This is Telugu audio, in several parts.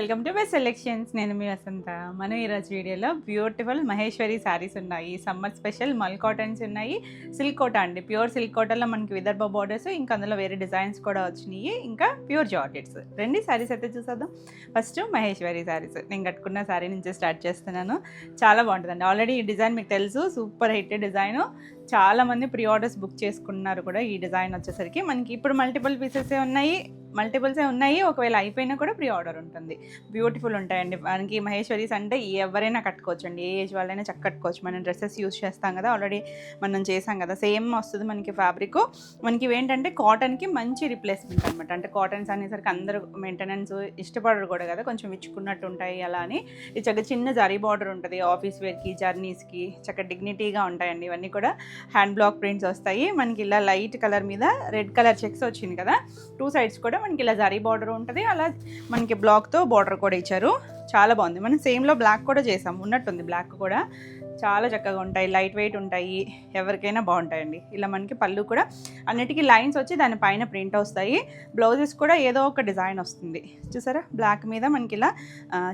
Welcome to best selections. నేను మీ వసంత. మనం ఈరోజు వీడియోలో బ్యూటిఫుల్ మహేశ్వరి శారీస్ ఉన్నాయి. సమ్మర్ స్పెషల్ మల్ కాటన్స్ ఉన్నాయి. సిల్క్ కోట అండి, ప్యూర్ సిల్క్ కోటలో మనకి విదర్భ బార్డర్స్, ఇంకా అందులో వేరే డిజైన్స్ కూడా వచ్చినాయి, ఇంకా ప్యూర్ జార్జెట్స్. రెండు శారీస్ అయితే చూసేద్దాం. ఫస్ట్ మహేశ్వరి శారీస్. నేను కట్టుకున్న శారీ నుంచి స్టార్ట్ చేస్తున్నాను. చాలా బాగుంటుందండి. ఆల్రెడీ ఈ డిజైన్ మీకు తెలుసు, సూపర్ హిట్ డిజైన్. చాలామంది ప్రీ ఆర్డర్స్ బుక్ చేసుకున్నారు కూడా. ఈ డిజైన్ వచ్చేసరికి మనకి ఇప్పుడు మల్టిపుల్సే ఉన్నాయి. ఒకవేళ అయిపోయినా కూడా ప్రీ ఆర్డర్ ఉంటుంది. బ్యూటిఫుల్ ఉంటాయండి. మనకి మహేశ్వరీస్ అంటే ఎవరైనా కట్టుకోవచ్చు అండి, ఏ ఏజ్ వాళ్ళైనా చక్క కట్టుకోవచ్చు. మనం డ్రెస్సెస్ యూస్ చేస్తాం కదా, ఆల్రెడీ మనం చేసాం కదా, సేమ్ వస్తుంది మనకి ఫ్యాబ్రిక్. మనకి ఏంటంటే కాటన్కి మంచి రిప్లేస్మెంట్ అనమాట. అంటే కాటన్స్ అనేసరికి అందరూ మెయింటెనెన్స్ ఇష్టపడరు కూడా కదా, కొంచెం విచ్చుకున్నట్టు ఉంటాయి. అలా అని ఇది చక్కగా చిన్న జరీ బార్డర్ ఉంటుంది. ఆఫీస్ వేర్కి, జర్నీస్కి చక్కగా డిగ్నిటీగా ఉంటాయండి. ఇవన్నీ కూడా హ్యాండ్ బ్లాక్ ప్రింట్స్ వస్తాయి. మనకి ఇలా లైట్ కలర్ మీద రెడ్ కలర్ చెక్స్ వచ్చింది కదా, టూ సైడ్స్ కూడా మనకి ఇలా జరీ బార్డర్ ఉంటుంది. అలా మనకి బ్లాక్తో బార్డర్ కూడా ఇచ్చారు. చాలా బాగుంది. మనం సేమ్లో బ్లాక్ కూడా చేసాం, ఉన్నట్టుంది బ్లాక్ కూడా. చాలా చక్కగా ఉంటాయి, లైట్ వెయిట్ ఉంటాయి, ఎవరికైనా బాగుంటాయండి. ఇలా మనకి పళ్ళు కూడా అన్నిటికీ లైన్స్ వచ్చి దానిపైన ప్రింట్ వస్తాయి. బ్లౌజెస్ కూడా ఏదో ఒక డిజైన్ వస్తుంది. చూసారా, బ్లాక్ మీద మనకి ఇలా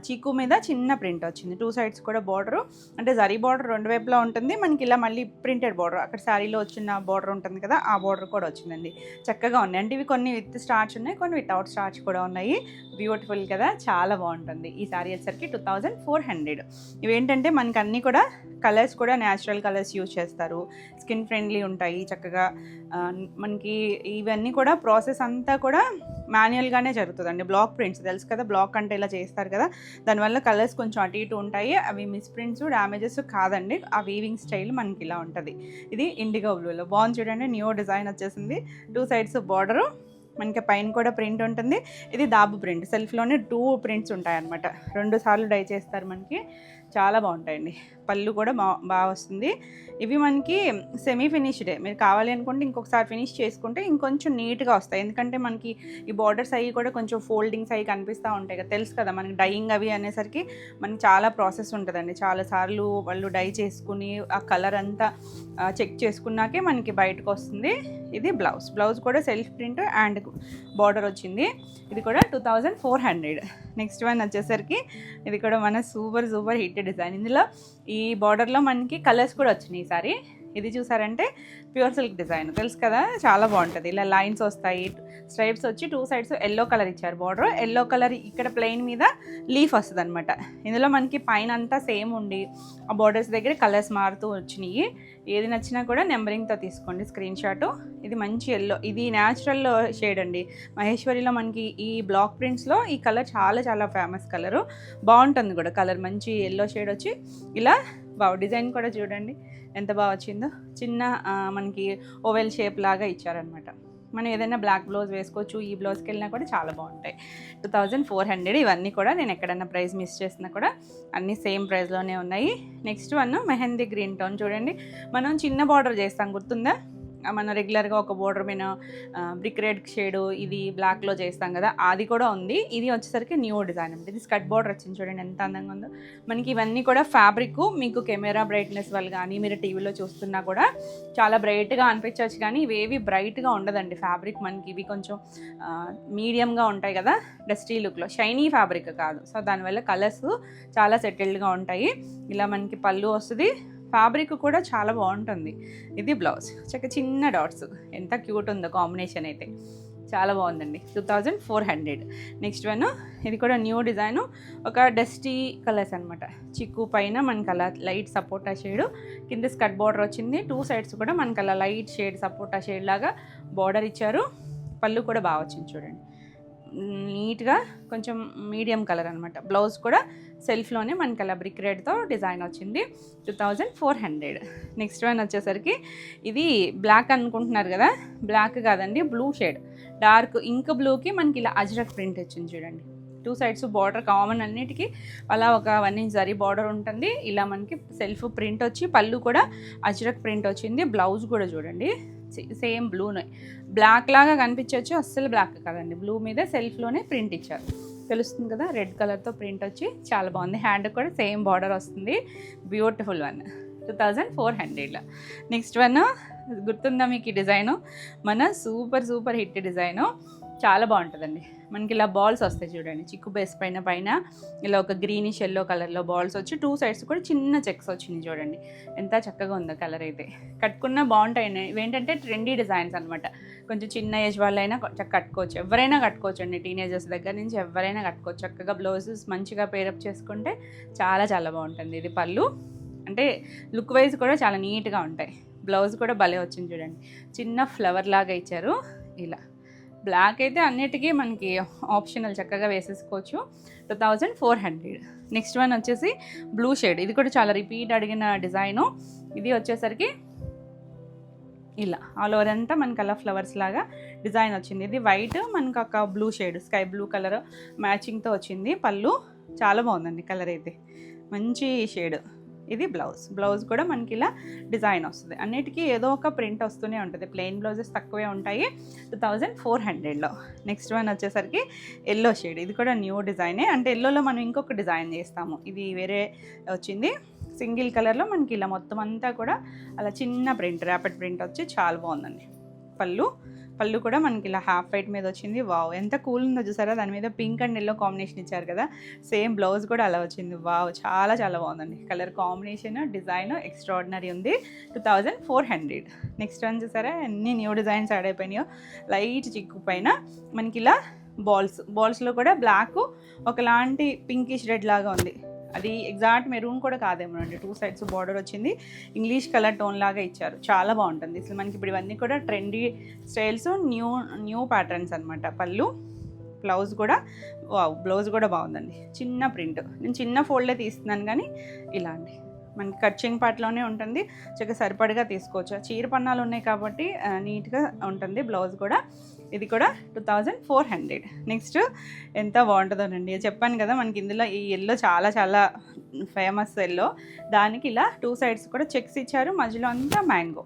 చీకు మీద చిన్న ప్రింట్ వచ్చింది. టూ సైడ్స్ కూడా బార్డరు, అంటే జరీ బార్డర్ రెండు వైపులా ఉంటుంది. మనకి ఇలా మళ్ళీ ప్రింటెడ్ బార్డర్, అక్కడ శారీలో వచ్చిన బార్డర్ ఉంటుంది కదా, ఆ బార్డర్ కూడా వచ్చిందండి. చక్కగా ఉన్నాయి. అంటే ఇవి కొన్ని విత్ స్టార్చ్ ఉన్నాయి, కొన్ని వితౌట్ స్టార్చ్ కూడా ఉన్నాయి. బ్యూటిఫుల్ కదా, చాలా బాగుంటుంది. ఈ శారీ వచ్చేసరికి 2400. ఇవేంటంటే మనకి అన్నీ కూడా కలర్స్ కూడా న్యాచురల్ కలర్స్ యూజ్ చేస్తారు. స్కిన్ ఫ్రెండ్లీ ఉంటాయి చక్కగా. మనకి ఇవన్నీ కూడా ప్రాసెస్ అంతా కూడా మాన్యువల్గానే జరుగుతుందండి. బ్లాక్ ప్రింట్స్ తెలుసు కదా, బ్లాక్ అంటే ఇలా చేస్తారు కదా, దానివల్ల కలర్స్ కొంచెం అటు ఇటు ఉంటాయి. అవి మిస్ ప్రింట్స్, డ్యామేజెస్ కాదండి. ఆ వీవింగ్ స్టైల్ మనకి ఇలా ఉంటుంది. ఇది ఇండిగో బ్లూలో బాగుంది చూడండి. న్యూ డిజైన్ వచ్చేసింది. టూ సైడ్స్ బార్డరు, మనకి పైన కూడా ప్రింట్ ఉంటుంది. ఇది దాబు ప్రింట్, సెల్ఫ్లోనే 2 ప్రింట్స్ ఉంటాయన్నమాట. 2 సార్లు డై చేస్తారు. మనకి చాలా బాగుంటాయండి. పళ్ళు కూడా బాగా వస్తుంది. ఇవి మనకి సెమీ ఫినిష్డే. మీరు కావాలి అనుకుంటే ఇంకొకసారి ఫినిష్ చేసుకుంటే ఇంకొంచెం నీట్గా వస్తాయి. ఎందుకంటే మనకి ఈ బార్డర్స్ అవి కూడా కొంచెం ఫోల్డింగ్స్ అవి కనిపిస్తూ ఉంటాయి కదా, తెలుసు కదా మనకి డైయింగ్ అవి అనేసరికి మనకి చాలా ప్రాసెస్ ఉంటుందండి. చాలాసార్లు వాళ్ళు డై చేసుకుని ఆ కలర్ అంతా చెక్ చేసుకున్నాకే మనకి బయటకు వస్తుంది. ఇది బ్లౌజ్ కూడా సెల్ఫ్ ప్రింట్ అండ్ బార్డర్ వచ్చింది. ఇది కూడా 2400. నెక్స్ట్ వన్ వచ్చేసరికి ఇది కూడా మన సూపర్ హిట్ డిజైన్. ఇందులో ఈ బార్డర్లో మనకి కలర్స్ కూడా వచ్చినాయి ఈసారి. ఇది చూసారంటే ప్యూర్ సిల్క్ డిజైన్, తెలుసు కదా, చాలా బాగుంటుంది. ఇలా లైన్స్ వస్తాయి, స్ట్రైప్స్ వచ్చి 2 సైడ్స్ ఎల్లో కలర్ ఇచ్చారు. బార్డర్ ఎల్లో కలర్, ఇక్కడ ప్లెయిన్ మీద లీఫ్ వస్తుంది అనమాట. ఇందులో మనకి పైన అంతా సేమ్ ఉండి ఆ బార్డర్స్ దగ్గర కలర్స్ మారుతూ వచ్చినాయి. ఏది నచ్చినా కూడా నెంబరింగ్తో తీసుకోండి స్క్రీన్ షాట్. ఇది మంచి ఎల్లో, ఇది న్యాచురల్ షేడ్ అండి. మహేశ్వరిలో మనకి ఈ బ్లాక్ ప్రింట్స్లో ఈ కలర్ చాలా ఫేమస్ కలరు. బాగుంటుంది కూడా కలర్, మంచి ఎల్లో షేడ్ వచ్చి ఇలా డిజైన్ కూడా చూడండి ఎంత బాగా వచ్చిందో. చిన్న మనకి ఓవెల్ షేప్ లాగా ఇచ్చారనమాట. మనం ఏదైనా బ్లాక్ బ్లౌజ్ వేసుకోవచ్చు. ఈ బ్లౌజ్కి వెళ్ళినా కూడా చాలా బాగుంటాయి. 2400. ఇవన్నీ కూడా నేను ఎక్కడన్నా ప్రైస్ మిస్ చేసినా కూడా అన్నీ సేమ్ ప్రైస్లోనే ఉన్నాయి. Next one mehndi green tone చూడండి. మనం చిన్న బార్డర్ చేస్తాం, గుర్తుందా? మనం రెగ్యులర్గా ఒక బోర్డర్ మీద బ్రిక్ రెడ్ షేడు ఇది బ్లాక్లో చేస్తాం కదా, అది కూడా ఉంది. ఇది వచ్చేసరికి న్యూ డిజైన్ అంటే ఇది స్కర్ట్ బార్డర్ వచ్చింది చూడండి ఎంత అందంగా ఉందో. మనకి ఇవన్నీ కూడా ఫ్యాబ్రిక్ మీకు కెమెరా బ్రైట్నెస్ వల్ల కానీ మీరు టీవీలో చూస్తున్నా కూడా చాలా బ్రైట్గా అనిపించవచ్చు, కానీ ఇవేవి బ్రైట్గా ఉండదండి ఫ్యాబ్రిక్. మనకి ఇవి కొంచెం మీడియంగా ఉంటాయి కదా, డస్టీ లుక్లో, షైనీ ఫ్యాబ్రిక్ కాదు. సో దానివల్ల కలర్స్ చాలా సెటిల్డ్గా ఉంటాయి. ఇలా మనకి పళ్ళు వస్తుంది. ఫ్యాబ్రిక్ కూడా చాలా బాగుంటుంది. ఇది బ్లౌజ్ చక్క చిన్న డాట్స్, ఎంత క్యూట్ ఉందో కాంబినేషన్ అయితే, చాలా బాగుందండి. 2400. నెక్స్ట్ వన్ ఇది కూడా న్యూ డిజైను, ఒక డస్టీ కలర్స్ అనమాట. చిక్కు పైన మనకి అలా లైట్ సపోటా షేడు, కింద స్కర్ట్ బార్డర్ వచ్చింది. 2 సైడ్స్ కూడా మనకి అలా లైట్ షేడ్ సపోటా షేడ్ లాగా బార్డర్ ఇచ్చారు. పళ్ళు కూడా బాగా వచ్చింది చూడండి, నీట్గా కొంచెం మీడియం కలర్ అనమాట. బ్లౌజ్ కూడా సెల్ఫ్లోనే మనకి అలా బ్రిక్ రెడ్తో డిజైన్ వచ్చింది. 2400. నెక్స్ట్ వన్ వచ్చేసరికి ఇది బ్లాక్ అనుకుంటున్నారు కదా, బ్లాక్ కాదండి, బ్లూ షేడ్, డార్క్ ఇంక్ బ్లూకి మనకి ఇలా అజ్రక్ ప్రింట్ వచ్చింది చూడండి. 2 సైడ్స్ బార్డర్ కామన్ అన్నిటికీ అలా ఒక 1 ఇంచ్ జరీ బార్డర్ ఉంటుంది. ఇలా మనకి సెల్ఫ్ ప్రింట్ వచ్చి పళ్ళు కూడా అజ్రక్ ప్రింట్ వచ్చింది. బ్లౌజ్ కూడా చూడండి సేమ్ బ్లూనే, బ్లాక్ లాగా కనిపించవచ్చు, అస్సలు బ్లాక్ కాదండి, బ్లూ మీద సెల్ఫ్లోనే ప్రింట్ ఇచ్చారు. తెలుస్తుంది కదా, రెడ్ కలర్తో ప్రింట్ వచ్చి చాలా బాగుంది. హ్యాండ్ కూడా సేమ్ బార్డర్ వస్తుంది. Beautiful one. 2400. నెక్స్ట్ వన్ గుర్తుందా మీకు ఈ డిజైను? మన సూపర్ హిట్ డిజైను. చాలా బాగుంటుందండి. మనకి ఇలా బాల్స్ వస్తాయి చూడండి, చిక్కు బేస్ పైన ఇలా ఒక గ్రీనిష్ ఎల్లో కలర్లో బాల్స్ వచ్చి 2 సైడ్స్ కూడా చిన్న చెక్స్ వచ్చినాయి చూడండి. ఎంత చక్కగా ఉందో కలర్ అయితే. కట్టుకున్నా బాగుంటాయండి. ఇవేంటంటే ట్రెండీ డిజైన్స్ అనమాట. కొంచెం చిన్న ఏజ్ వాళ్ళైనా కట్టుకోవచ్చు, ఎవరైనా కట్టుకోవచ్చు అండి. టీనేజర్స్ దగ్గర నుంచి ఎవరైనా కట్టుకోవచ్చు. చక్కగా బ్లౌజెస్ మంచిగా పేరప్ చేసుకుంటే చాలా చాలా బాగుంటుంది. ఇది పళ్ళు, అంటే లుక్ వైజ్ కూడా చాలా నీట్గా ఉంటాయి. బ్లౌజ్ కూడా భలే వచ్చింది చూడండి, చిన్న ఫ్లవర్ లాగా ఇచ్చారు. ఇలా బ్లాక్ అయితే అన్నిటికీ మనకి ఆప్షనల్, చక్కగా వేసేసుకోవచ్చు. 2400. నెక్స్ట్ వన్ వచ్చేసి బ్లూ షేడ్. ఇది కూడా చాలా రిపీట్ అడిగిన డిజైను. ఇది వచ్చేసరికి ఇలా ఆల్ ఓవర్ అంతా మనకి అలా ఫ్లవర్స్ లాగా డిజైన్ వచ్చింది. ఇది వైట్, మనకు ఒక blue shade, sky blue colour మ్యాచింగ్తో వచ్చింది. పళ్ళు చాలా బాగుందండి, కలర్ అయితే మంచి షేడ్. ఇది బ్లౌజ్ కూడా మనకి ఇలా డిజైన్ వస్తుంది. అన్నిటికీ ఏదో ఒక ప్రింట్ వస్తూనే ఉంటుంది. ప్లెయిన్ బ్లౌజెస్ తక్కువే ఉంటాయి 2400లో. నెక్స్ట్ వన్ వచ్చేసరికి ఎల్లో షేడ్. ఇది కూడా న్యూ డిజైనే, అంటే ఎల్లోలో మనం ఇంకొక డిజైన్ చేస్తాము. ఇది వేరే వచ్చింది, సింగిల్ కలర్లో మనకి ఇలా మొత్తం అంతా కూడా అలా చిన్న ప్రింట్, ర్యాపిడ్ ప్రింట్ వచ్చి చాలా బాగుందండి. పళ్ళు కూడా మనకి ఇలా హాఫ్ వైట్ మీద వచ్చింది. వావ్, ఎంత కూల్ ఉందో చూసారా. దాని మీద పింక్ అండ్ ఎల్లో కాంబినేషన్ ఇచ్చారు కదా, సేమ్ బ్లౌజ్ కూడా అలా వచ్చింది. వావ్, చాలా చాలా బాగుందండి. కలర్ కాంబినేషన్, డిజైన్ ఎక్స్ట్రాడినరీ ఉంది. 2400. నెక్స్ట్ వన్ చూసారా, అన్ని న్యూ డిజైన్స్ యాడ్ అయిపోయినాయో. లైట్ చిక్కు పైన మనకి ఇలా బాల్స్లో కూడా బ్లాక్ ఒకలాంటి పింకిష్ రెడ్ లాగా ఉంది. అది ఎగ్జాక్ట్ మెరూన్ కూడా కాదేమో అండి. 2 సైడ్స్ బార్డర్ వచ్చింది, ఇంగ్లీష్ కలర్ టోన్ లాగా ఇచ్చారు. చాలా బాగుంటుంది అసలు. మనకి ఇప్పుడు ఇవన్నీ కూడా ట్రెండీ స్టైల్స్, న్యూ ప్యాటర్న్స్ అనమాట. పళ్ళు, బ్లౌజ్ కూడా బాగుందండి. చిన్న ప్రింట్, నేను చిన్న ఫోల్డే తీస్తున్నాను కానీ ఇలా అండి మనకి కట్చింగ్ పార్ట్లోనే ఉంటుంది. చక్కగా సరిపడగా తీసుకోవచ్చు. చీర పన్నాలు ఉన్నాయి కాబట్టి నీట్గా ఉంటుంది. బ్లౌజ్ కూడా, ఇది కూడా 2400. నెక్స్ట్ ఎంత బాగుంటుందోనండి, చెప్పాను కదా మనకి ఇందులో ఈ ఎల్లో చాలా చాలా ఫేమస్ ఎల్లో. దానికి ఇలా 2 సైడ్స్ కూడా చెక్స్ ఇచ్చారు, మధ్యలో అంతా మ్యాంగో.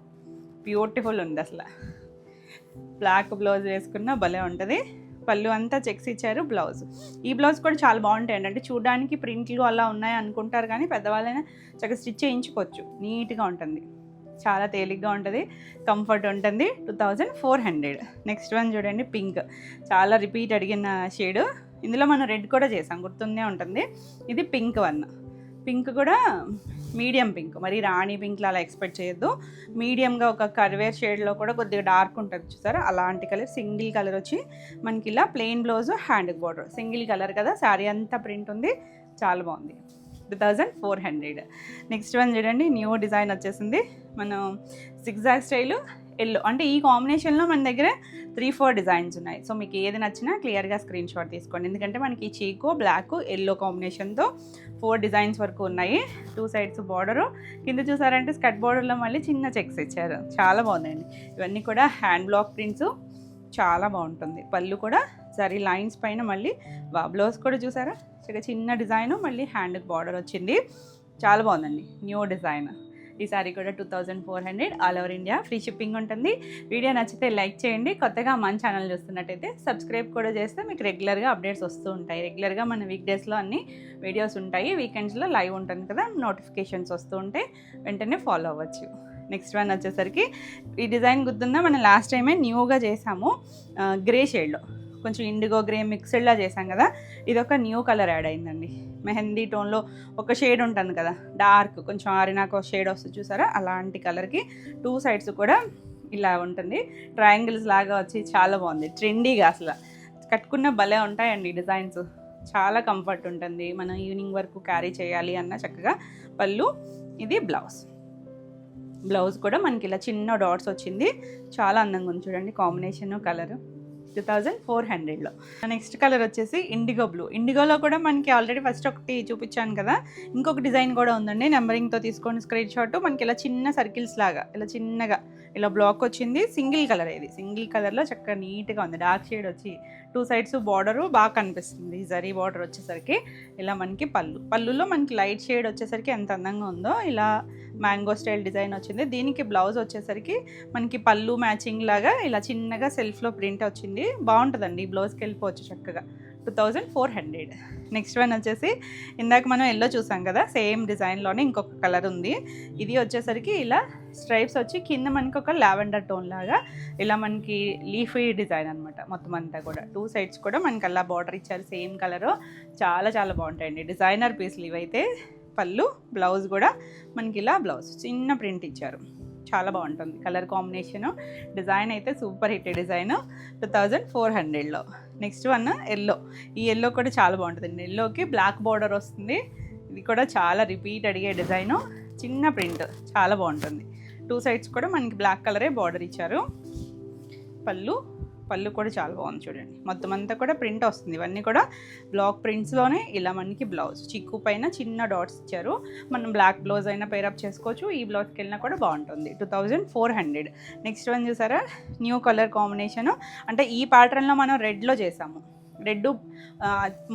బ్యూటిఫుల్ ఉంది అసలు. బ్లాక్ బ్లౌజ్ వేసుకున్న భలే ఉంటుంది. పళ్ళు అంతా చెక్స్ ఇచ్చారు. ఈ బ్లౌజ్ కూడా చాలా బాగుంటాయండి. అంటే చూడడానికి ప్రింట్లు అలా ఉన్నాయి అనుకుంటారు కానీ పెద్దవాళ్ళైనా చక్కగా స్టిచ్ చేయించుకోవచ్చు. నీట్గా ఉంటుంది, చాలా తేలిగ్గా ఉంటుంది, కంఫర్ట్ ఉంటుంది. 2400. నెక్స్ట్ వన్ చూడండి, పింక్. చాలా రిపీట్ అడిగిన షేడ్. ఇందులో మనం రెడ్ కూడా చేసాం, గుర్తుందే ఉంటుంది. ఇది పింక్ వన్. పింక్ కూడా మీడియం పింక్, మరి రాణి పింక్లో అలా ఎక్స్పెక్ట్ చేయొద్దు. మీడియంగా ఒక కర్వేర్ షేడ్లో కూడా కొద్దిగా డార్క్ ఉంటుంది చూసారా, అలాంటి కలర్. సింగిల్ కలర్ వచ్చి మనకి ఇలా plain blouse, hand border. Single colour కదా, శారీ అంతా ప్రింట్ ఉంది, చాలా బాగుంది. 2400. నెక్స్ట్ వన్ చూడండి, న్యూ డిజైన్ వచ్చేసింది. మనం సిగ్జాగ్ స్టైలు ఎల్లో, అంటే ఈ కాంబినేషన్లో మన దగ్గర 3-4 డిజైన్స్ ఉన్నాయి. సో మీకు ఏది నచ్చినా క్లియర్గా స్క్రీన్ షాట్ తీసుకోండి. ఎందుకంటే మనకి చీకో, బ్లాక్, ఎల్లో కాంబినేషన్తో 4 డిజైన్స్ వరకు ఉన్నాయి. 2 సైడ్స్ బార్డరు, కింద చూసారంటే స్కర్ట్ బార్డర్లో మళ్ళీ చిన్న చెక్స్ ఇచ్చారు. చాలా బాగుందండి. ఇవన్నీ కూడా హ్యాండ్ బ్లాక్ ప్రింట్స్, చాలా బాగుంటుంది. పళ్ళు కూడా సరీ లైన్స్ పైన మళ్ళీ బ్లౌజ్ కూడా చూసారా, చిన్న డిజైన్, మళ్ళీ హ్యాండ్ బార్డర్ వచ్చింది. చాలా బాగుందండి, న్యూ డిజైన్. ఈ సారీ కూడా 2400, all over India free shipping ఉంటుంది. వీడియో నచ్చితే లైక్ చేయండి. కొత్తగా మన ఛానల్ చూస్తున్నట్టయితే సబ్స్క్రైబ్ కూడా చేస్తే మీకు రెగ్యులర్గా అప్డేట్స్ వస్తూ ఉంటాయి. రెగ్యులర్గా మన వీక్ డేస్లో అన్ని వీడియోస్ ఉంటాయి, వీకెండ్స్లో లైవ్ ఉంటుంది కదా, నోటిఫికేషన్స్ వస్తూ ఉంటాయి, వెంటనే ఫాలో అవ్వచ్చు. నెక్స్ట్ వన్ వచ్చేసరికి ఈ డిజైన్ గుర్తుందా, మనం లాస్ట్ టైమే న్యూగా చేసాము. గ్రే షేడ్లో కొంచెం ఇండిగో గ్రే మిక్స్డ్లా చేసాం కదా, ఇది ఒక న్యూ కలర్ యాడ్ అయిందండి. మెహందీ టోన్లో ఒక షేడ్ ఉంటుంది కదా, డార్క్ కొంచెం ఆరినాక షేడ్ వస్తుంది చూసారా, అలాంటి కలర్కి 2 సైడ్స్ కూడా ఇలా ఉంటుంది. ట్రయాంగిల్స్ లాగా వచ్చి చాలా బాగుంది, ట్రెండీగా. అసలు కట్టుకున్న భలే ఉంటాయండి డిజైన్స్. చాలా కంఫర్ట్ ఉంటుంది, మనం ఈవినింగ్ వరకు క్యారీ చేయాలి అన్న చక్కగా. పళ్ళు, ఇది బ్లౌజ్ కూడా మనకి ఇలా చిన్న డాట్స్ వచ్చింది. చాలా అందంగా ఉంది చూడండి కాంబినేషన్, కలర్. 2400లో. నెక్స్ట్ కలర్ వచ్చేసి ఇండిగో బ్లూ. ఇండిగోలో కూడా మనకి ఆల్రెడీ ఫస్ట్ ఒకటి చూపించాను కదా, ఇంకొక డిజైన్ కూడా ఉందండి. నెంబరింగ్తో తీసుకొని స్క్రీన్ షాట్. మనకి ఇలా చిన్న సర్కిల్స్ లాగా ఇలా చిన్నగా ఇలా బ్లాక్ వచ్చింది. సింగిల్ కలర్, ఇది సింగిల్ కలర్లో చక్కగా నీట్గా ఉంది. డార్క్ షేడ్ వచ్చి 2 సైడ్స్ బార్డరు బాగా కనిపిస్తుంది. జరీ బార్డర్ వచ్చేసరికి ఇలా మనకి పళ్ళులో మనకి లైట్ షేడ్ వచ్చేసరికి ఎంత అందంగా ఉందో. ఇలా మ్యాంగో స్టైల్ డిజైన్ వచ్చింది. దీనికి బ్లౌజ్ వచ్చేసరికి మనకి పళ్ళు మ్యాచింగ్ లాగా ఇలా చిన్నగా సెల్ఫ్లో ప్రింట్ వచ్చింది. బాగుంటుందండి, ఈ బ్లౌజ్కి వెళ్ళిపోవచ్చు చక్కగా. 2400. నెక్స్ట్ వన్ వచ్చేసి ఇందాక మనం ఎల్లో చూసాం కదా, సేమ్ డిజైన్లోనే ఇంకొక కలర్ ఉంది. ఇది వచ్చేసరికి ఇలా స్ట్రైప్స్ వచ్చి కింద మనకి ఒక లావెండర్ టోన్ లాగా ఇలా మనకి లీఫీ డిజైన్ అనమాట. మొత్తం అంతా కూడా 2 సైడ్స్ కూడా మనకి అలా బార్డర్ ఇచ్చారు, సేమ్ కలరు. చాలా చాలా బాగుంటాయండి, డిజైనర్ పీస్లు ఇవైతే. పళ్ళు, బ్లౌజ్ కూడా మనకి ఇలా బ్లౌజ్ చిన్న ప్రింట్ ఇచ్చారు, చాలా బాగుంటుంది. కలర్ కాంబినేషను, డిజైన్ అయితే సూపర్ హిట్ డిజైన్. 2400లో. Next one yellow. ఈ ఎల్లో కూడా చాలా బాగుంటుంది. ఎల్లోకి బ్లాక్ బార్డర్ వస్తుంది. ఇది కూడా చాలా రిపీట్ అడిగే డిజైను, చిన్న ప్రింట్, చాలా బాగుంటుంది. 2 సైడ్స్ కూడా మనకి బ్లాక్ కలరే బార్డర్ ఇచ్చారు. పళ్ళు కూడా చాలా బాగుంది చూడండి. మొత్తం అంతా కూడా ప్రింట్ వస్తుంది. ఇవన్నీ కూడా బ్లాక్ ప్రింట్స్లోనే ఇలా మనకి బ్లౌజ్ చిక్కు పైన చిన్న డాట్స్ ఇచ్చారు. మనం బ్లాక్ బ్లౌజ్ అయినా పేరప్ చేసుకోవచ్చు, ఈ బ్లౌజ్కి వెళ్ళినా కూడా బాగుంటుంది. 2400. నెక్స్ట్ వన్ చూసారా, న్యూ కలర్ కాంబినేషను. అంటే ఈ ప్యాటర్న్లో మనం రెడ్లో చేసాము. రెడ్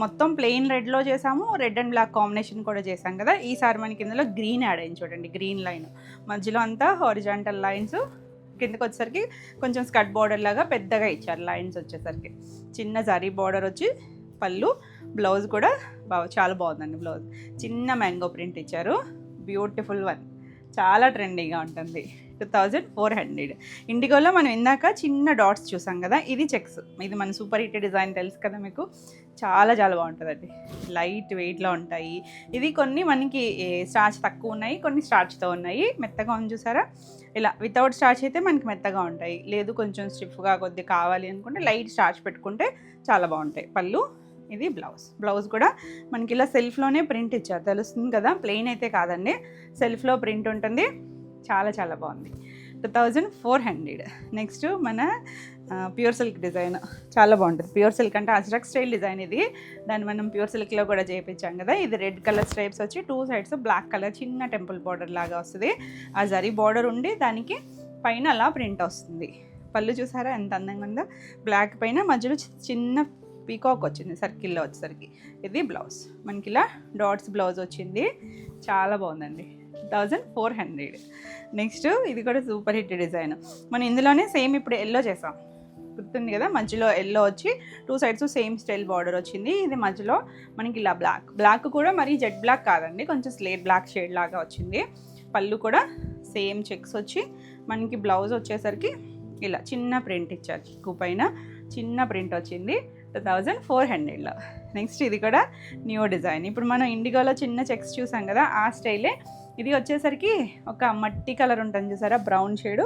మొత్తం ప్లెయిన్ రెడ్లో చేసాము, రెడ్ అండ్ బ్లాక్ కాంబినేషన్ కూడా చేసాం కదా. ఈసారి మనకి ఇందులో గ్రీన్ యాడ్ అయింది చూడండి. గ్రీన్ లైన్ మధ్యలో అంతా హారిజాంటల్ లైన్స్, కిందకి వచ్చేసరికి కొంచెం స్కర్ట్ బార్డర్ లాగా పెద్దగా ఇచ్చారు. లైన్స్ వచ్చేసరికి చిన్న జరీ బార్డర్ వచ్చి పళ్ళు, బ్లౌజ్ కూడా చాలా బాగుందండి. బ్లౌజ్ చిన్న మ్యాంగో ప్రింట్ ఇచ్చారు, బ్యూటిఫుల్ వన్, చాలా ట్రెండీగా ఉంటుంది. 2400. ఇండిగోలో మనం ఇందాక చిన్న డాట్స్ చూసాం కదా, ఇది చెక్స్. ఇది మన సూపర్ హిట్ డిజైన్ తెలుసు కదా మీకు, చాలా చాలా బాగుంటుందండి. లైట్ వెయిట్లో ఉంటాయి. ఇది కొన్ని మనకి స్టార్చ్ తక్కువ ఉన్నాయి, కొన్ని స్టార్చ్తో ఉన్నాయి. మెత్తగా ఉంది చూసారా, ఇలా వితౌట్ స్టార్చ్ అయితే మనకి మెత్తగా ఉంటాయి. లేదు కొంచెం స్టిఫ్గా కొద్దిగా కావాలి అనుకుంటే లైట్ స్టార్చ్ పెట్టుకుంటే చాలా బాగుంటాయి. పళ్ళు, ఇది బ్లౌజ్ కూడా మనకి ఇలా సెల్ఫ్లోనే ప్రింట్ ఇచ్చారు, తెలుస్తుంది కదా, ప్లెయిన్ అయితే కాదండి, సెల్ఫ్లో ప్రింట్ ఉంటుంది. చాలా చాలా బాగుంది. 2400. నెక్స్ట్ మన ప్యూర్ సిల్క్ డిజైన్, చాలా బాగుంటుంది. ప్యూర్ సిల్క్ అంటే అజ్రక్ స్టైల్ డిజైన్ ఇది, దాన్ని మనం ప్యూర్ సిల్క్లో కూడా చేయించాం కదా. ఇది రెడ్ కలర్ స్ట్రైప్స్ వచ్చి 2 సైడ్స్ బ్లాక్ కలర్ చిన్న టెంపుల్ బార్డర్ లాగా వస్తుంది. ఆ జరీ బార్డర్ ఉండి దానికి పైన అలా ప్రింట్ వస్తుంది. పళ్ళు చూసారా ఎంత అందంగా ఉందో, బ్లాక్ పైన మధ్యలో చిన్న పీకాక్ వచ్చింది సర్కిల్లో వచ్చేసరికి. ఇది బ్లౌజ్ మనకి ఇలా డాట్స్ బ్లౌజ్ వచ్చింది, చాలా బాగుందండి. 1400. నెక్స్ట్ ఇది కూడా సూపర్ హిట్ డిజైన్. మనం ఇందులోనే సేమ్ ఇప్పుడు ఎల్లో చేసాం, గుర్తుంది కదా, మధ్యలో ఎల్లో వచ్చి 2 సైడ్స్ సేమ్ స్టైల్ బార్డర్ వచ్చింది. ఇది మధ్యలో మనకి ఇలా బ్లాక్ కూడా మరి జెడ్ బ్లాక్ కాదండి, కొంచెం స్లేట్ బ్లాక్ షేడ్ లాగా వచ్చింది. పళ్ళు కూడా సేమ్ చెక్స్ వచ్చి మనకి బ్లౌజ్ వచ్చేసరికి ఇలా చిన్న ప్రింట్ ఇచ్చారు, చిక్కు పైన చిన్న ప్రింట్ వచ్చింది. 1400లో. నెక్స్ట్ ఇది కూడా న్యూ డిజైన్. ఇప్పుడు మనం ఇండిగోలో చిన్న చెక్స్ చూసాం కదా, ఆ స్టైలే ఇది వచ్చేసరికి ఒక మట్టి కలర్ ఉంటుంది చూసారా, బ్రౌన్ షేడు,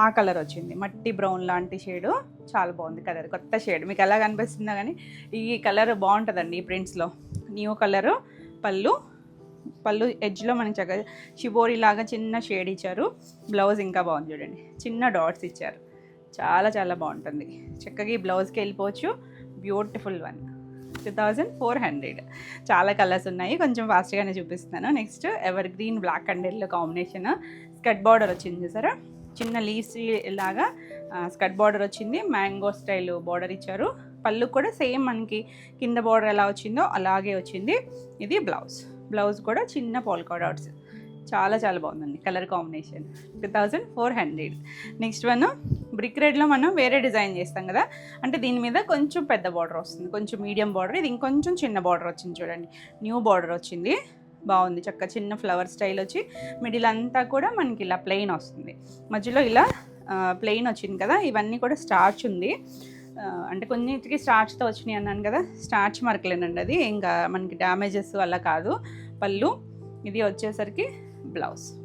ఆ కలర్ వచ్చింది. మట్టి బ్రౌన్ లాంటి షేడు, చాలా బాగుంది కలర్, కొత్త షేడ్. మీకు ఎలా కనిపిస్తుందో కానీ ఈ కలర్ బాగుంటుందండి ఈ ప్రింట్స్లో. New colour. పళ్ళు ఎడ్జ్లో మనకి చక్కగా షిబోరి లాగా చిన్న షేడ్ ఇచ్చారు. బ్లౌజ్ ఇంకా బాగుంది చూడండి, చిన్న డాట్స్ ఇచ్చారు, చాలా చాలా బాగుంటుంది. చక్కగా ఈ బ్లౌజ్కి వెళ్ళిపోవచ్చు. Beautiful one. 2400. చాలా కలర్స్ ఉన్నాయి, కొంచెం ఫాస్ట్గానే చూపిస్తున్నాను. Next evergreen black and yellow combination. Skirt border వచ్చింది చూసారా, చిన్న లీవ్స్ లాగా స్కర్ట్ బార్డర్ వచ్చింది. మ్యాంగో స్టైల్ బార్డర్ ఇచ్చారు. పళ్ళు కూడా సేమ్ మనకి కింద బార్డర్ ఎలా వచ్చిందో అలాగే వచ్చింది. ఇది బ్లౌజ్ కూడా చిన్న పోల్కా డాట్స్, చాలా చాలా బాగుందండి colour combination. 2400. Next one brick రెడ్లో మనం వేరే డిజైన్ చేస్తాం కదా, అంటే దీని మీద కొంచెం పెద్ద బార్డర్ వస్తుంది, కొంచెం మీడియం బార్డర్. ఇది ఇంకొంచెం చిన్న బార్డర్ వచ్చింది చూడండి, న్యూ బార్డర్ వచ్చింది, బాగుంది. చక్కగా చిన్న ఫ్లవర్ స్టైల్ వచ్చి మిడిల్ అంతా కూడా మనకి ఇలా ప్లెయిన్ వస్తుంది. మధ్యలో ఇలా ప్లెయిన్ వచ్చింది కదా, ఇవన్నీ కూడా స్టార్చ్ ఉంది. అంటే కొన్నిటికి స్టార్చ్తో వచ్చినాయి అన్నాను కదా, స్టార్చ్ మార్కులేనండి అది, ఇంకా మనకి డ్యామేజెస్ అలా కాదు. పళ్ళు, ఇది వచ్చేసరికి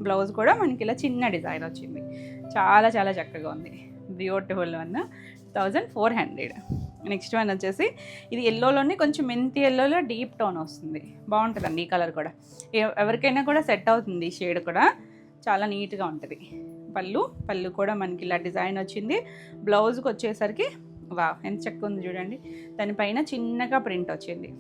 బ్లౌజ్ కూడా మనకి ఇలా చిన్న డిజైన్ వచ్చింది, చాలా చాలా చక్కగా ఉంది. Beautiful one. 1400. నెక్స్ట్ వన్ వచ్చేసి ఇది ఎల్లోలోనే కొంచెం మెంతి ఎల్లోలో డీప్ టోన్ వస్తుంది, బాగుంటుందండి ఈ కలర్ కూడా. ఎవరికైనా కూడా సెట్ అవుతుంది ఈ షేడ్ కూడా, చాలా నీట్గా ఉంటుంది. పళ్ళు కూడా మనకి ఇలా డిజైన్ వచ్చింది. బ్లౌజ్కి వచ్చేసరికి ఎంత చక్కగా ఉంది చూడండి, దానిపైన చిన్నగా ప్రింట్ వచ్చింది.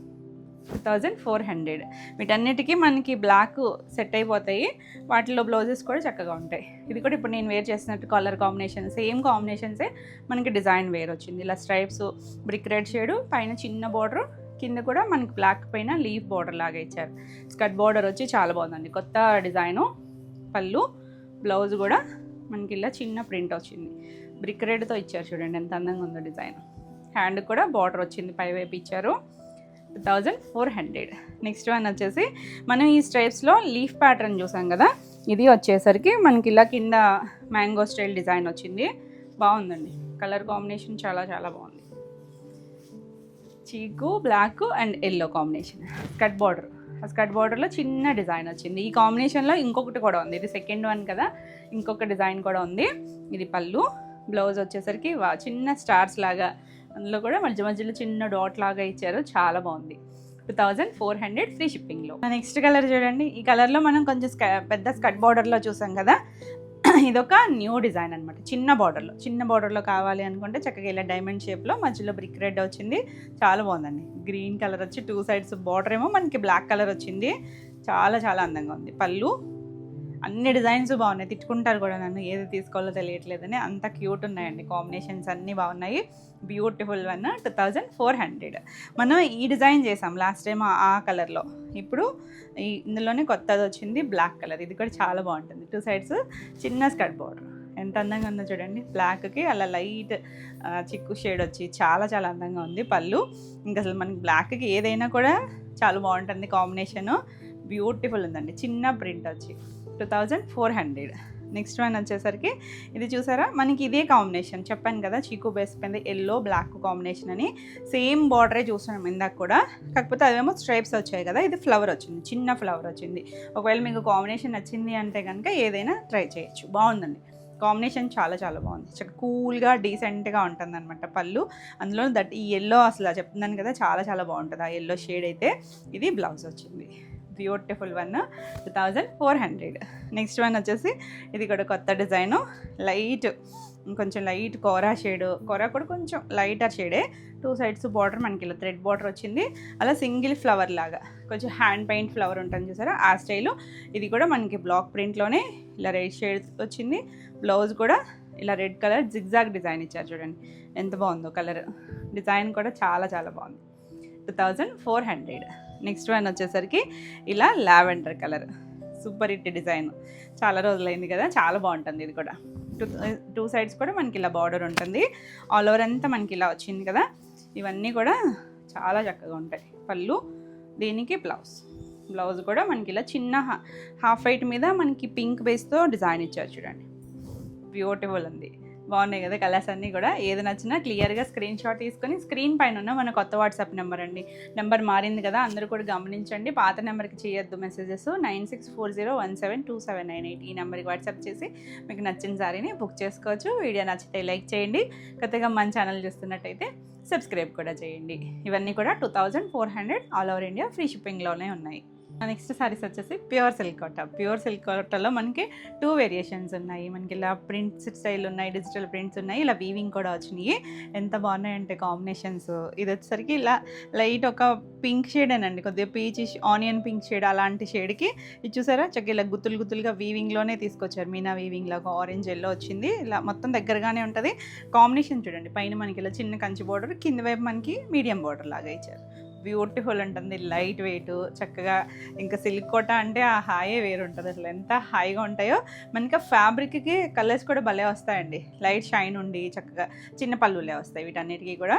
1400. వీటన్నిటికీ మనకి బ్లాక్ సెట్ అయిపోతాయి, వాటిలో బ్లౌజెస్ కూడా చక్కగా ఉంటాయి. ఇది కూడా ఇప్పుడు నేను వేర్ చేసినట్టు కలర్ కాంబినేషన్, సేమ్ కాంబినేషన్సే మనకి డిజైన్ వేర్ వచ్చింది. ఇలా స్ట్రైప్స్ బ్రిక్ రెడ్ షేడు, పైన చిన్న బార్డర్, కింద కూడా మనకి బ్లాక్ పైన లీఫ్ బార్డర్ లాగా ఇచ్చారు. స్కర్ట్ బార్డర్ వచ్చి చాలా బాగుందండి, కొత్త డిజైను. బ్లౌజ్ కూడా మనకి ఇలా చిన్న ప్రింట్ వచ్చింది, బ్రిక్ రెడ్తో ఇచ్చారు చూడండి ఎంత అందంగా ఉందో డిజైన్. హ్యాండ్ కూడా బార్డర్ వచ్చింది, పైవైపు ఇచ్చారు. 2400. నెక్స్ట్ వన్ వచ్చేసి మనం ఈ స్ట్రైప్స్లో లీఫ్ ప్యాటర్న్ చూసాం కదా, ఇది వచ్చేసరికి మనకి ఇలా కింద మ్యాంగో స్టైల్ డిజైన్ వచ్చింది. బాగుందండి, కలర్ కాంబినేషన్ చాలా చాలా బాగుంది. Chikoo black and yellow combination, skirt border, ఆ స్కర్ట్ బార్డర్లో చిన్న డిజైన్ వచ్చింది. ఈ కాంబినేషన్లో ఇంకొకటి కూడా ఉంది, ఇది సెకండ్ వన్ కదా, ఇంకొక డిజైన్ కూడా ఉంది. ఇది పళ్ళు. బ్లౌజ్ వచ్చేసరికి చిన్న స్టార్స్ లాగా, అందులో కూడా మధ్య మధ్యలో చిన్న డాట్ లాగా ఇచ్చారు, చాలా బాగుంది. 2400 ఫ్రీ షిప్పింగ్లో. నెక్స్ట్ కలర్ చూడండి, ఈ కలర్లో మనం కొంచెం పెద్ద స్కర్ట్ బార్డర్లో చూసాం కదా, ఇదొక న్యూ డిజైన్ అనమాట. చిన్న బార్డర్లో కావాలి అనుకుంటే చక్కగా ఇలా డైమండ్ షేప్లో మధ్యలో బ్రిక్ రెడ్ వచ్చింది, చాలా బాగుందండి. గ్రీన్ కలర్ వచ్చి 2 సైడ్స్ బార్డర్ ఏమో మనకి బ్లాక్ కలర్ వచ్చింది, చాలా చాలా అందంగా ఉంది. పళ్ళు, అన్ని డిజైన్స్ బాగున్నాయి. తిట్టుకుంటారు కూడా నన్ను ఏది తీసుకోవాలో తెలియట్లేదని, అంత క్యూట్ ఉన్నాయండి. కాంబినేషన్స్ అన్నీ బాగున్నాయి. Beautiful one. 2400. మనం ఈ డిజైన్ చేసాం లాస్ట్ టైం ఆ కలర్లో, ఇప్పుడు ఇందులోనే కొత్తది వచ్చింది బ్లాక్ కలర్. ఇది కూడా చాలా బాగుంటుంది. 2 సైడ్స్ చిన్న స్కర్ట్ బార్డర్, ఎంత అందంగా ఉందో చూడండి. బ్లాక్కి అలా లైట్ చిక్కు షేడ్ వచ్చి చాలా చాలా అందంగా ఉంది. పళ్ళు ఇంకా అసలు మనకి బ్లాక్కి ఏదైనా కూడా చాలా బాగుంటుంది కాంబినేషను. బ్యూటిఫుల్ ఉందండి, చిన్న ప్రింట్ వచ్చి 2400. నెక్స్ట్ వన్ వచ్చేసరికి ఇది చూసారా, మనకి ఇదే కాంబినేషన్ చెప్పాను కదా, చీకు బేస్ పైన ఎల్లో బ్లాక్ కాంబినేషన్ అని. సేమ్ బార్డరే చూస్తున్నాం ఇందాక కూడా, కాకపోతే అదేమో స్ట్రైప్స్ వచ్చాయి కదా, ఇది ఫ్లవర్ వచ్చింది, చిన్న ఫ్లవర్ వచ్చింది. ఒకవేళ మీకు కాంబినేషన్ నచ్చింది అంటే కనుక ఏదైనా ట్రై చేయొచ్చు. బాగుందండి కాంబినేషన్, చాలా చాలా బాగుంది. చక్కగా కూల్గా డీసెంట్గా ఉంటుంది అనమాట పళ్ళు. అందులో ఈ ఎల్లో అసలు చెప్తున్నాను కదా, చాలా చాలా బాగుంటుంది ఆ ఎల్లో షేడ్ అయితే. ఇది బ్లౌజ్ వచ్చింది. Beautiful one. 2400. నెక్స్ట్ వన్ వచ్చేసి ఇది కూడా కొత్త డిజైను, కొంచెం లైట్ కోరా షేడ్, కోరా కూడా కొంచెం లైటర్ షేడే. 2 సైడ్స్ బార్డర్ మనకి ఇలా థ్రెడ్ బార్డర్ వచ్చింది, అలా సింగిల్ ఫ్లవర్ లాగా కొంచెం హ్యాండ్ పెయింట్ ఫ్లవర్ ఉంటుంది చూసారా, ఆ స్టైలు. ఇది కూడా మనకి బ్లాక్ ప్రింట్లోనే ఇలా రెడ్ షేడ్ వచ్చింది. బ్లౌజ్ కూడా ఇలా రెడ్ కలర్ జిగ్జాగ్ డిజైన్ ఇచ్చారు, చూడండి ఎంత బాగుందో కలర్. డిజైన్ కూడా చాలా చాలా బాగుంది. 2400. నెక్స్ట్ వన్ వచ్చేసరికి ఇలా lavender colour, super hit design. చాలా రోజులైంది కదా, చాలా బాగుంటుంది. ఇది కూడా 2 సైడ్స్ కూడా మనకి ఇలా బార్డర్ ఉంటుంది. ఆల్ ఓవర్ అంతా మనకి ఇలా వచ్చింది కదా, ఇవన్నీ కూడా చాలా చక్కగా ఉంటాయి. పళ్ళు, దీనికి బ్లౌజ్ కూడా మనకి ఇలా చిన్న హాఫ్ వైట్ మీద మనకి పింక్ బేస్తో డిజైన్ ఇచ్చారు, చూడండి బ్యూటిఫుల్ ఉంది. బాగున్నాయి కదా కలర్స్ అన్నీ కూడా. ఏది నచ్చినా క్లియర్గా స్క్రీన్ షాట్ తీసుకొని స్క్రీన్ పైన ఉన్న మన కొత్త వాట్సాప్ నెంబర్ అండి, నెంబర్ మారింది కదా, అందరూ కూడా గమనించండి. పాత నెంబర్కి చేయొద్దు మెసేజెస్. 9640172798 ఈ నెంబర్కి వాట్సాప్ చేసి మీకు నచ్చిన సారీని బుక్ చేసుకోవచ్చు. వీడియో నచ్చితే లైక్ చేయండి, కొత్తగా మన ఛానల్ చూస్తున్నట్టయితే సబ్స్క్రైబ్ కూడా చేయండి. ఇవన్నీ కూడా 2400 ఆల్ ఓవర్ ఇండియా ఫ్రీ షిప్పింగ్లోనే ఉన్నాయి. నెక్స్ట్ సారీస్ వచ్చేసి ప్యూర్ సిల్క్ కోటాలో మనకి 2 వేరియేషన్స్ ఉన్నాయి. మనకి ఇలా ప్రింట్స్ స్టైల్ ఉన్నాయి, డిజిటల్ ప్రింట్స్ ఉన్నాయి, ఇలా వీవింగ్ కూడా వచ్చినాయి. ఎంత బాగున్నాయంటే కాంబినేషన్స్. ఇది వచ్చేసరికి ఇలా లైట్ ఒక పింక్ షేడ్ అనండి, కొద్దిగా పీచ్ ఆనియన్ పింక్ షేడ్, అలాంటి షేడ్కి ఇది చూసారా చక్కగా ఇలా గుత్తులుగా వీవింగ్లోనే తీసుకొచ్చారు. మీనా వీవింగ్ లాగా ఆరెంజ్ ఎల్లో వచ్చింది. ఇలా మొత్తం దగ్గరగానే ఉంటుంది. కాంబినేషన్ చూడండి, పైన మనకి ఇలా చిన్న కంచి బార్డర్, కింద వైపు మనకి మీడియం బార్డర్ లాగా ఇచ్చారు. బ్యూటిఫుల్ ఉంటుంది, లైట్ వెయిట్ చక్కగా. ఇంకా సిల్క్ కోట అంటే ఆ హాయే వేరు ఉంటుంది, అసలు ఎంత హాయిగా ఉంటాయో. మనకి ఫ్యాబ్రిక్కి కలర్స్ కూడా భలే వస్తాయండి, లైట్ షైన్ ఉండి చక్కగా చిన్న పళ్ళులే వస్తాయి వీటన్నిటికీ కూడా.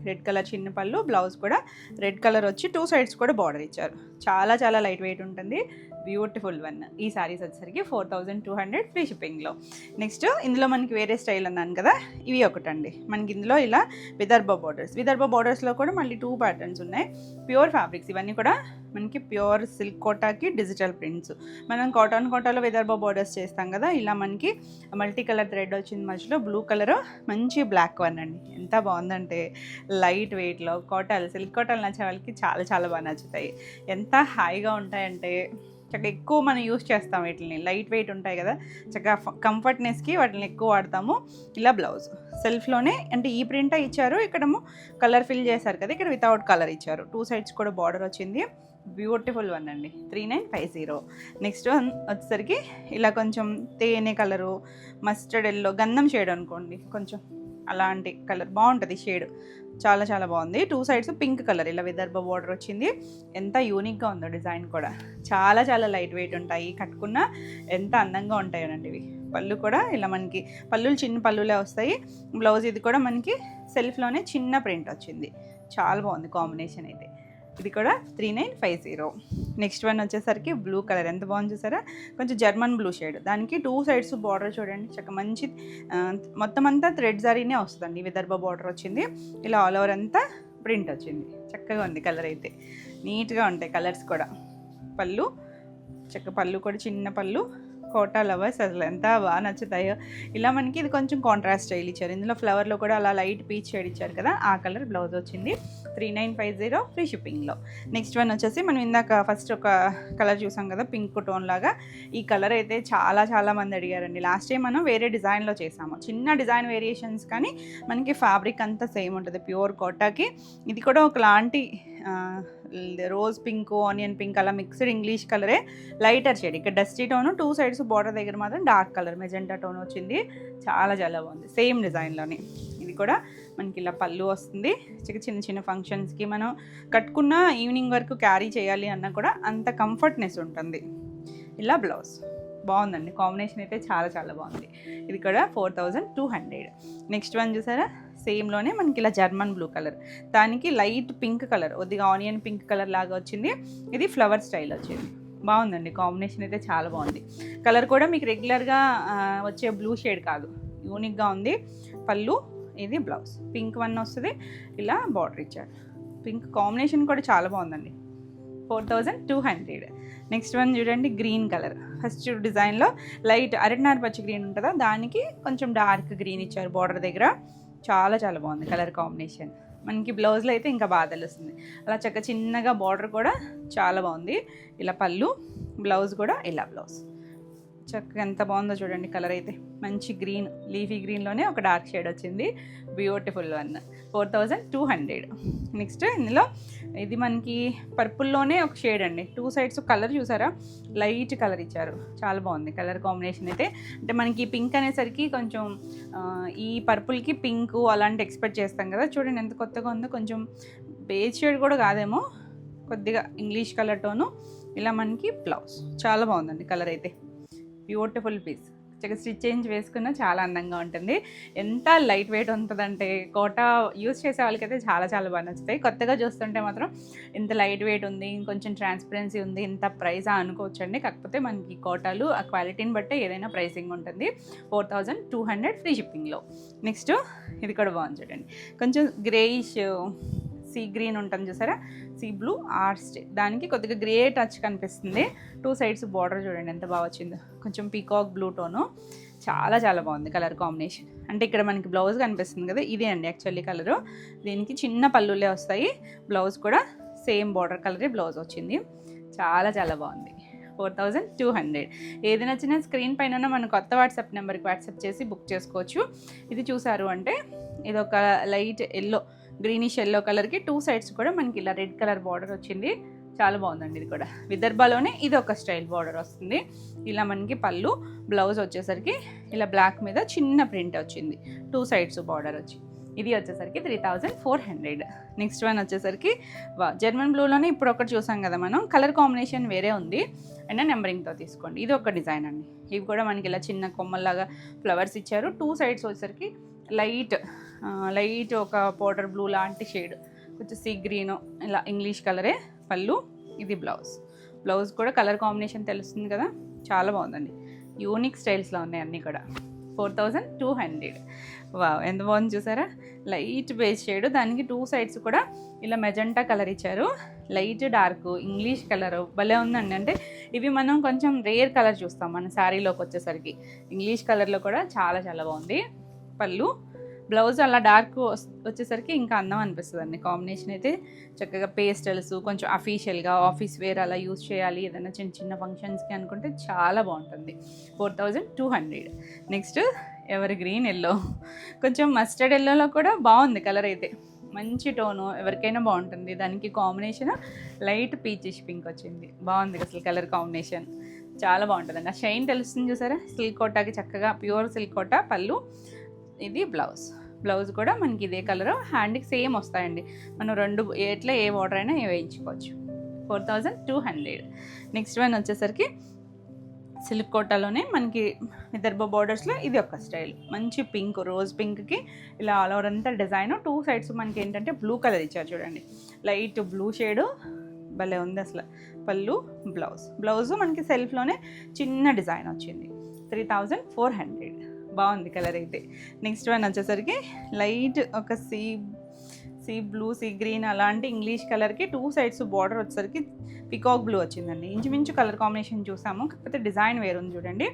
రెడ్ కలర్ చిన్న పళ్ళు, బ్లౌజ్ కూడా రెడ్ కలర్ వచ్చి 2 సైడ్స్ కూడా బార్డర్ ఇచ్చారు. చాలా చాలా లైట్ వెయిట్ ఉంటుంది. Beautiful one. ఈ సారీస్ వచ్చేసరికి 4200 ఫ్రీ షిప్పింగ్లో. నెక్స్ట్ ఇందులో మనకి వేరే స్టైల్ అన్నాను కదా, ఇవి ఒకటండి. మనకి ఇందులో ఇలా విదర్భ బార్డర్స్లో కూడా మళ్ళీ 2 ప్యాటర్న్స్ ఉన్నాయి. ప్యూర్ ఫ్యాబ్రిక్స్ ఇవన్నీ కూడా మనకి ప్యూర్ సిల్క్ కోటాకి డిజిటల్ ప్రింట్స్. మనం కోటాలో విదర్భ బార్డర్స్ చేస్తాం కదా, ఇలా మనకి మల్టీ కలర్ థ్రెడ్ వచ్చింది, మధ్యలో బ్లూ కలర్ మంచి బ్లాక్ వన్ అండి. ఎంత బాగుందంటే లైట్ వెయిట్లో సిల్క్ కోటాలు నచ్చే వాళ్ళకి చాలా చాలా బాగా నచ్చుతాయి. ఎంత హాయిగా ఉంటాయంటే చక్కగా ఎక్కువ మనం యూస్ చేస్తాం వీటిని, లైట్ వెయిట్ ఉంటాయి కదా, చక్కగా కంఫర్ట్నెస్కి వాటిని ఎక్కువ వాడతాము. ఇలా బ్లౌజ్ సెల్ఫ్లోనే అంటే ఈ ప్రింట్ ఇచ్చారు, ఇక్కడేమో కలర్ ఫిల్ చేశారు కదా, ఇక్కడ వితౌట్ కలర్ ఇచ్చారు. 2 సైడ్స్ కూడా బార్డర్ వచ్చింది. బ్యూటిఫుల్ వన్ అండి. 3950. నెక్స్ట్ వన్ వచ్చేసరికి ఇలా కొంచెం తేనె కలరు, మస్టర్డ్ ఎల్లో, గంధం షేడ్ అనుకోండి, కొంచెం అలాంటి కలర్ బాగుంటుంది షేడ్, చాలా చాలా బాగుంది. 2 సైడ్స్ పింక్ కలర్ ఇలా విదర్భ బార్డర్ వచ్చింది. ఎంత యూనిక్గా ఉందో డిజైన్ కూడా, చాలా చాలా లైట్ వెయిట్ ఉంటాయి, కట్టుకున్న ఎంత అందంగా ఉంటాయోనండి ఇవి. పళ్ళు కూడా ఇలా మనకి పళ్ళులు చిన్న పళ్ళులే వస్తాయి. బ్లౌజ్ ఇది కూడా మనకి సెల్ఫ్లోనే చిన్న ప్రింట్ వచ్చింది, చాలా బాగుంది కాంబినేషన్ అయితే. ఇది కూడా 3950. నెక్స్ట్ వన్ వచ్చేసరికి బ్లూ కలర్, ఎంత బాగుంది చూసారా, కొంచెం జర్మన్ బ్లూ షేడ్. దానికి 2 సైడ్స్ బార్డర్ చూడండి, చక్కగా మంచి మొత్తం అంతా థ్రెడ్ జరీనే వస్తుందండి. విదర్భ బార్డర్ వచ్చింది, ఇలా ఆల్ ఓవర్ అంతా ప్రింట్ వచ్చింది. చక్కగా ఉంది కలర్ అయితే, నీట్గా ఉంటాయి కలర్స్ కూడా. పళ్ళు చక్కగా, పళ్ళు కూడా చిన్న పళ్ళు. కోటా లవర్స్ అసలు ఎంత బాగా నచ్చుతాయో. ఇలా మనకి ఇది కొంచెం కాంట్రాస్ట్ స్టైల్ ఇచ్చారు. ఇందులో ఫ్లవర్లో కూడా అలా లైట్ పీచ్ షేడ్ ఇచ్చారు కదా, ఆ కలర్ బ్లౌజ్ వచ్చింది. 3950 ఫ్రీ షిప్పింగ్లో. నెక్స్ట్ వన్ వచ్చేసి మనం ఇందాక ఫస్ట్ ఒక కలర్ చూసాం కదా, పింక్ టోన్ లాగా. ఈ కలర్ అయితే చాలా మంది అడిగారండి. లాస్ట్ టైం మనం వేరే డిజైన్లో చేసాము, చిన్న డిజైన్ వేరియేషన్స్, కానీ మనకి ఫ్యాబ్రిక్ అంతా సేమ్ ఉంటుంది ప్యూర్ కోటాకి. ఇది కూడా ఒకలాంటి రోజ్ పింక్, ఆనియన్ పింక్ అలా మిక్స్డ్ ఇంగ్లీష్ కలరే, లైటర్ షేడ్. ఇక్కడ డస్టీ టోను, 2 సైడ్స్ బార్డర్ దగ్గర మాత్రం డార్క్ కలర్ మెజెంటా టోన్ వచ్చింది. చాలా బాగుంది, సేమ్ డిజైన్లోనే. ఇది కూడా మనకి ఇలా పళ్ళు వస్తుంది. చిన్న ఫంక్షన్స్కి మనం కట్టుకున్న ఈవినింగ్ వరకు క్యారీ చేయాలి అన్నా కూడా అంత కంఫర్ట్నెస్ ఉంటుంది. ఇలా బ్లౌజ్ బాగుందండి, కాంబినేషన్ అయితే చాలా బాగుంది. ఇది కూడా 4200. నెక్స్ట్ వన్ చూసారా, సేమ్లోనే మనకి ఇలా జర్మన్ బ్లూ కలర్, దానికి లైట్ పింక్ కలర్, కొద్దిగా ఆనియన్ పింక్ కలర్ లాగా వచ్చింది. ఇది ఫ్లవర్ స్టైల్ వచ్చింది. బాగుందండి, కాంబినేషన్ అయితే చాలా బాగుంది. కలర్ కూడా మీకు రెగ్యులర్గా వచ్చే బ్లూ షేడ్ కాదు, యూనిక్గా ఉంది. పళ్ళు, ఇది బ్లౌజ్. పింక్ వన్ వస్తుంది, ఇలా బార్డర్ ఇచ్చారు. పింక్ కాంబినేషన్ కూడా చాలా బాగుందండి. 4200. నెక్స్ట్ వన్ చూడండి, గ్రీన్ కలర్. ఫస్ట్ డిజైన్లో లైట్ అరటినార పచ్చి గ్రీన్ ఉంటుందా, దానికి కొంచెం డార్క్ గ్రీన్ ఇచ్చారు బార్డర్ దగ్గర. చాలా బాగుంది కలర్ కాంబినేషన్. మనకి బ్లౌజ్లో అయితే ఇంకా బాగా తెలుస్తుంది. అలా చిన్నగా బార్డర్ కూడా చాలా బాగుంది. ఇలా పళ్ళు, బ్లౌజ్ కూడా ఇలా బ్లౌజ్. చక్కగా ఎంత బాగుందో చూడండి కలర్ అయితే. మంచి గ్రీన్, లీఫీ గ్రీన్లోనే ఒక డార్క్ షేడ్ వచ్చింది. Beautiful one. 4200. నెక్స్ట్ ఇందులో ఇది మనకి పర్పుల్లోనే ఒక షేడ్ అండి. 2 సైడ్స్ కలర్ చూసారా, లైట్ కలర్ ఇచ్చారు. చాలా బాగుంది కలర్ కాంబినేషన్ అయితే. అంటే మనకి పింక్ అనేసరికి కొంచెం ఈ పర్పుల్కి పింక్ అలాంటి ఎక్స్పెక్ట్ చేస్తాం కదా. చూడండి ఎంత కొత్తగా ఉందో. కొంచెం బేజ్ షేడ్ కూడా కాదేమో, కొద్దిగా ఇంగ్లీష్ కలర్ టోను. ఇలా మనకి బ్లౌజ్ చాలా బాగుందండి కలర్ అయితే. Beautiful piece. స్టిచ్ చేంజ్ వేసుకున్నా చాలా అందంగా ఉంటుంది. ఎంత లైట్ వెయిట్ ఉంటుందంటే, కోటా యూజ్ చేసే వాళ్ళకైతే చాలా బాగా నచ్చుతాయి. కొత్తగా చూస్తుంటే మాత్రం ఇంత లైట్ వెయిట్ ఉంది, ఇంకొంచెం ట్రాన్స్పరెన్సీ ఉంది, ఇంత ప్రైజా అనుకోవచ్చండి. కాకపోతే మనకి కోటాలు ఆ క్వాలిటీని బట్టే ఏదైనా ప్రైసింగ్ ఉంటుంది. 4200 ఫ్రీ షిప్పింగ్లో. నెక్స్ట్ ఇది కూడా బాగుంది చూడండి, కొంచెం గ్రేయిష్ సీ గ్రీన్ ఉంటుంది చూసారా, సీ బ్లూ ఆర్స్ట్, దానికి కొద్దిగా గ్రే టచ్ కనిపిస్తుంది. 2 సైడ్స్ బార్డర్ చూడండి ఎంత బాగా వచ్చిందో. కొంచెం పీకాక్ బ్లూ టోను. చాలా బాగుంది కలర్ కాంబినేషన్. అంటే ఇక్కడ మనకి బ్లౌజ్ కనిపిస్తుంది కదా, ఇదే అండి యాక్చువల్లీ కలరు. దీనికి చిన్న పళ్ళులే వస్తాయి. బ్లౌజ్ కూడా సేమ్ బార్డర్ కలరే బ్లౌజ్ వచ్చింది. చాలా బాగుంది. 4200. ఏది నచ్చినా స్క్రీన్ పైన మన కొత్త వాట్సాప్ నెంబర్కి వాట్సాప్ చేసి బుక్ చేసుకోవచ్చు. ఇది చూసారు అంటే ఇది ఒక లైట్ ఎల్లో, గ్రీనిష్ ఎల్లో కలర్కి 2 సైడ్స్ కూడా మనకి ఇలా రెడ్ కలర్ బార్డర్ వచ్చింది. చాలా బాగుందండి. ఇది కూడా విదర్భలోనే ఇది ఒక స్టైల్ బార్డర్ వస్తుంది. ఇలా మనకి పళ్ళు, బ్లౌజ్ వచ్చేసరికి ఇలా బ్లాక్ మీద చిన్న ప్రింట్ వచ్చింది. 2 సైడ్స్ బార్డర్ వచ్చి ఇది వచ్చేసరికి 3400. నెక్స్ట్ వన్ వచ్చేసరికి జర్మన్ బ్లూలోనే ఇప్పుడు ఒకటి చూసాం కదా మనం. కలర్ కాంబినేషన్ వేరే ఉంది అండ్ నెంబరింగ్తో తీసుకోండి. ఇది ఒక డిజైన్ అండి. ఇవి కూడా మనకి ఇలా చిన్న కొమ్మల్లాగా ఫ్లవర్స్ ఇచ్చారు. 2 సైడ్స్ వచ్చేసరికి లైట్ ఒక పౌడర్ బ్లూ లాంటి షేడ్, కొంచెం సీ గ్రీన్, ఇలా ఇంగ్లీష్ కలరే. పళ్ళు, ఇది బ్లౌజ్ కూడా కలర్ కాంబినేషన్ తెలుస్తుంది కదా, చాలా బాగుందండి. యూనిక్ స్టైల్స్లో ఉన్నాయి అన్నీ కూడా. 4200. ఎంత బాగుంది చూసారా, లైట్ బేస్ షేడ్, దానికి 2 సైడ్స్ కూడా ఇలా మెజెంటా కలర్ ఇచ్చారు. లైట్ డార్క్ ఇంగ్లీష్ కలర్ భలే ఉందండి. అంటే ఇవి మనం కొంచెం రేర్ కలర్ చూస్తాం మన శారీలోకి వచ్చేసరికి. ఇంగ్లీష్ కలర్లో కూడా చాలా బాగుంది. పళ్ళు, బ్లౌజ్ అలా డార్క్ వచ్చేసరికి ఇంకా అందం అనిపిస్తుంది అండి. కాంబినేషన్ అయితే చక్కగా పేస్టల్స్, కొంచెం అఫీషియల్గా ఆఫీస్ వేర్ అలా యూజ్ చేయాలి ఏదైనా చిన్న ఫంక్షన్స్కి అనుకుంటే చాలా బాగుంటుంది. 4200. నెక్స్ట్ ఎవరి గ్రీన్ ఎల్లో, కొంచెం మస్టర్డ్ ఎల్లోలో కూడా బాగుంది కలర్ అయితే. మంచి టోను, ఎవరికైనా బాగుంటుంది. దానికి కాంబినేషన్ లైట్ పీచిష్ పింక్ వచ్చింది. బాగుంది అసలు కలర్ కాంబినేషన్, చాలా బాగుంటుందండి. ఆ షైన్ తెలుస్తుంది చూసారా, సిల్క్ కోటాకి చక్కగా ప్యూర్ సిల్క్ కోటా. పళ్ళు, ఇది బ్లౌజ్ కూడా మనకి ఇదే కలరు. హ్యాండ్కి సేమ్ వస్తాయండి. మనం 2 ఎట్లా ఏ బార్డర్ అయినా వేయించుకోవచ్చు. 4200. నెక్స్ట్ వన్ వచ్చేసరికి సిల్క్ కోటాలోనే మనకి విదర్భ బార్డర్స్లో ఇది ఒక స్టైల్. మంచి పింక్, రోజ్ పింక్కి ఇలా ఆల్ ఓవర్ అంతా డిజైన్. 2 సైడ్స్ మనకి ఏంటంటే బ్లూ కలర్ ఇచ్చారు చూడండి, లైట్ బ్లూ షేడు, భలే ఉంది అసలు. పళ్ళు, బ్లౌజ్ మనకి సెల్ఫ్లోనే చిన్న డిజైన్ వచ్చింది. 3400. బాగుంది కలర్ అయితే. నెక్స్ట్ వన్ వచ్చేసరికి లైట్ ఒక సీ బ్లూ, సీ గ్రీన్ అలాంటి ఇంగ్లీష్ కలర్కి 2 సైడ్స్ బార్డర్ వచ్చేసరికి పికాక్ బ్లూ వచ్చిందండి. ఇంచుమించు కలర్ కాంబినేషన్ చూసాము, కాకపోతే డిజైన్ వేరుంది చూడండి.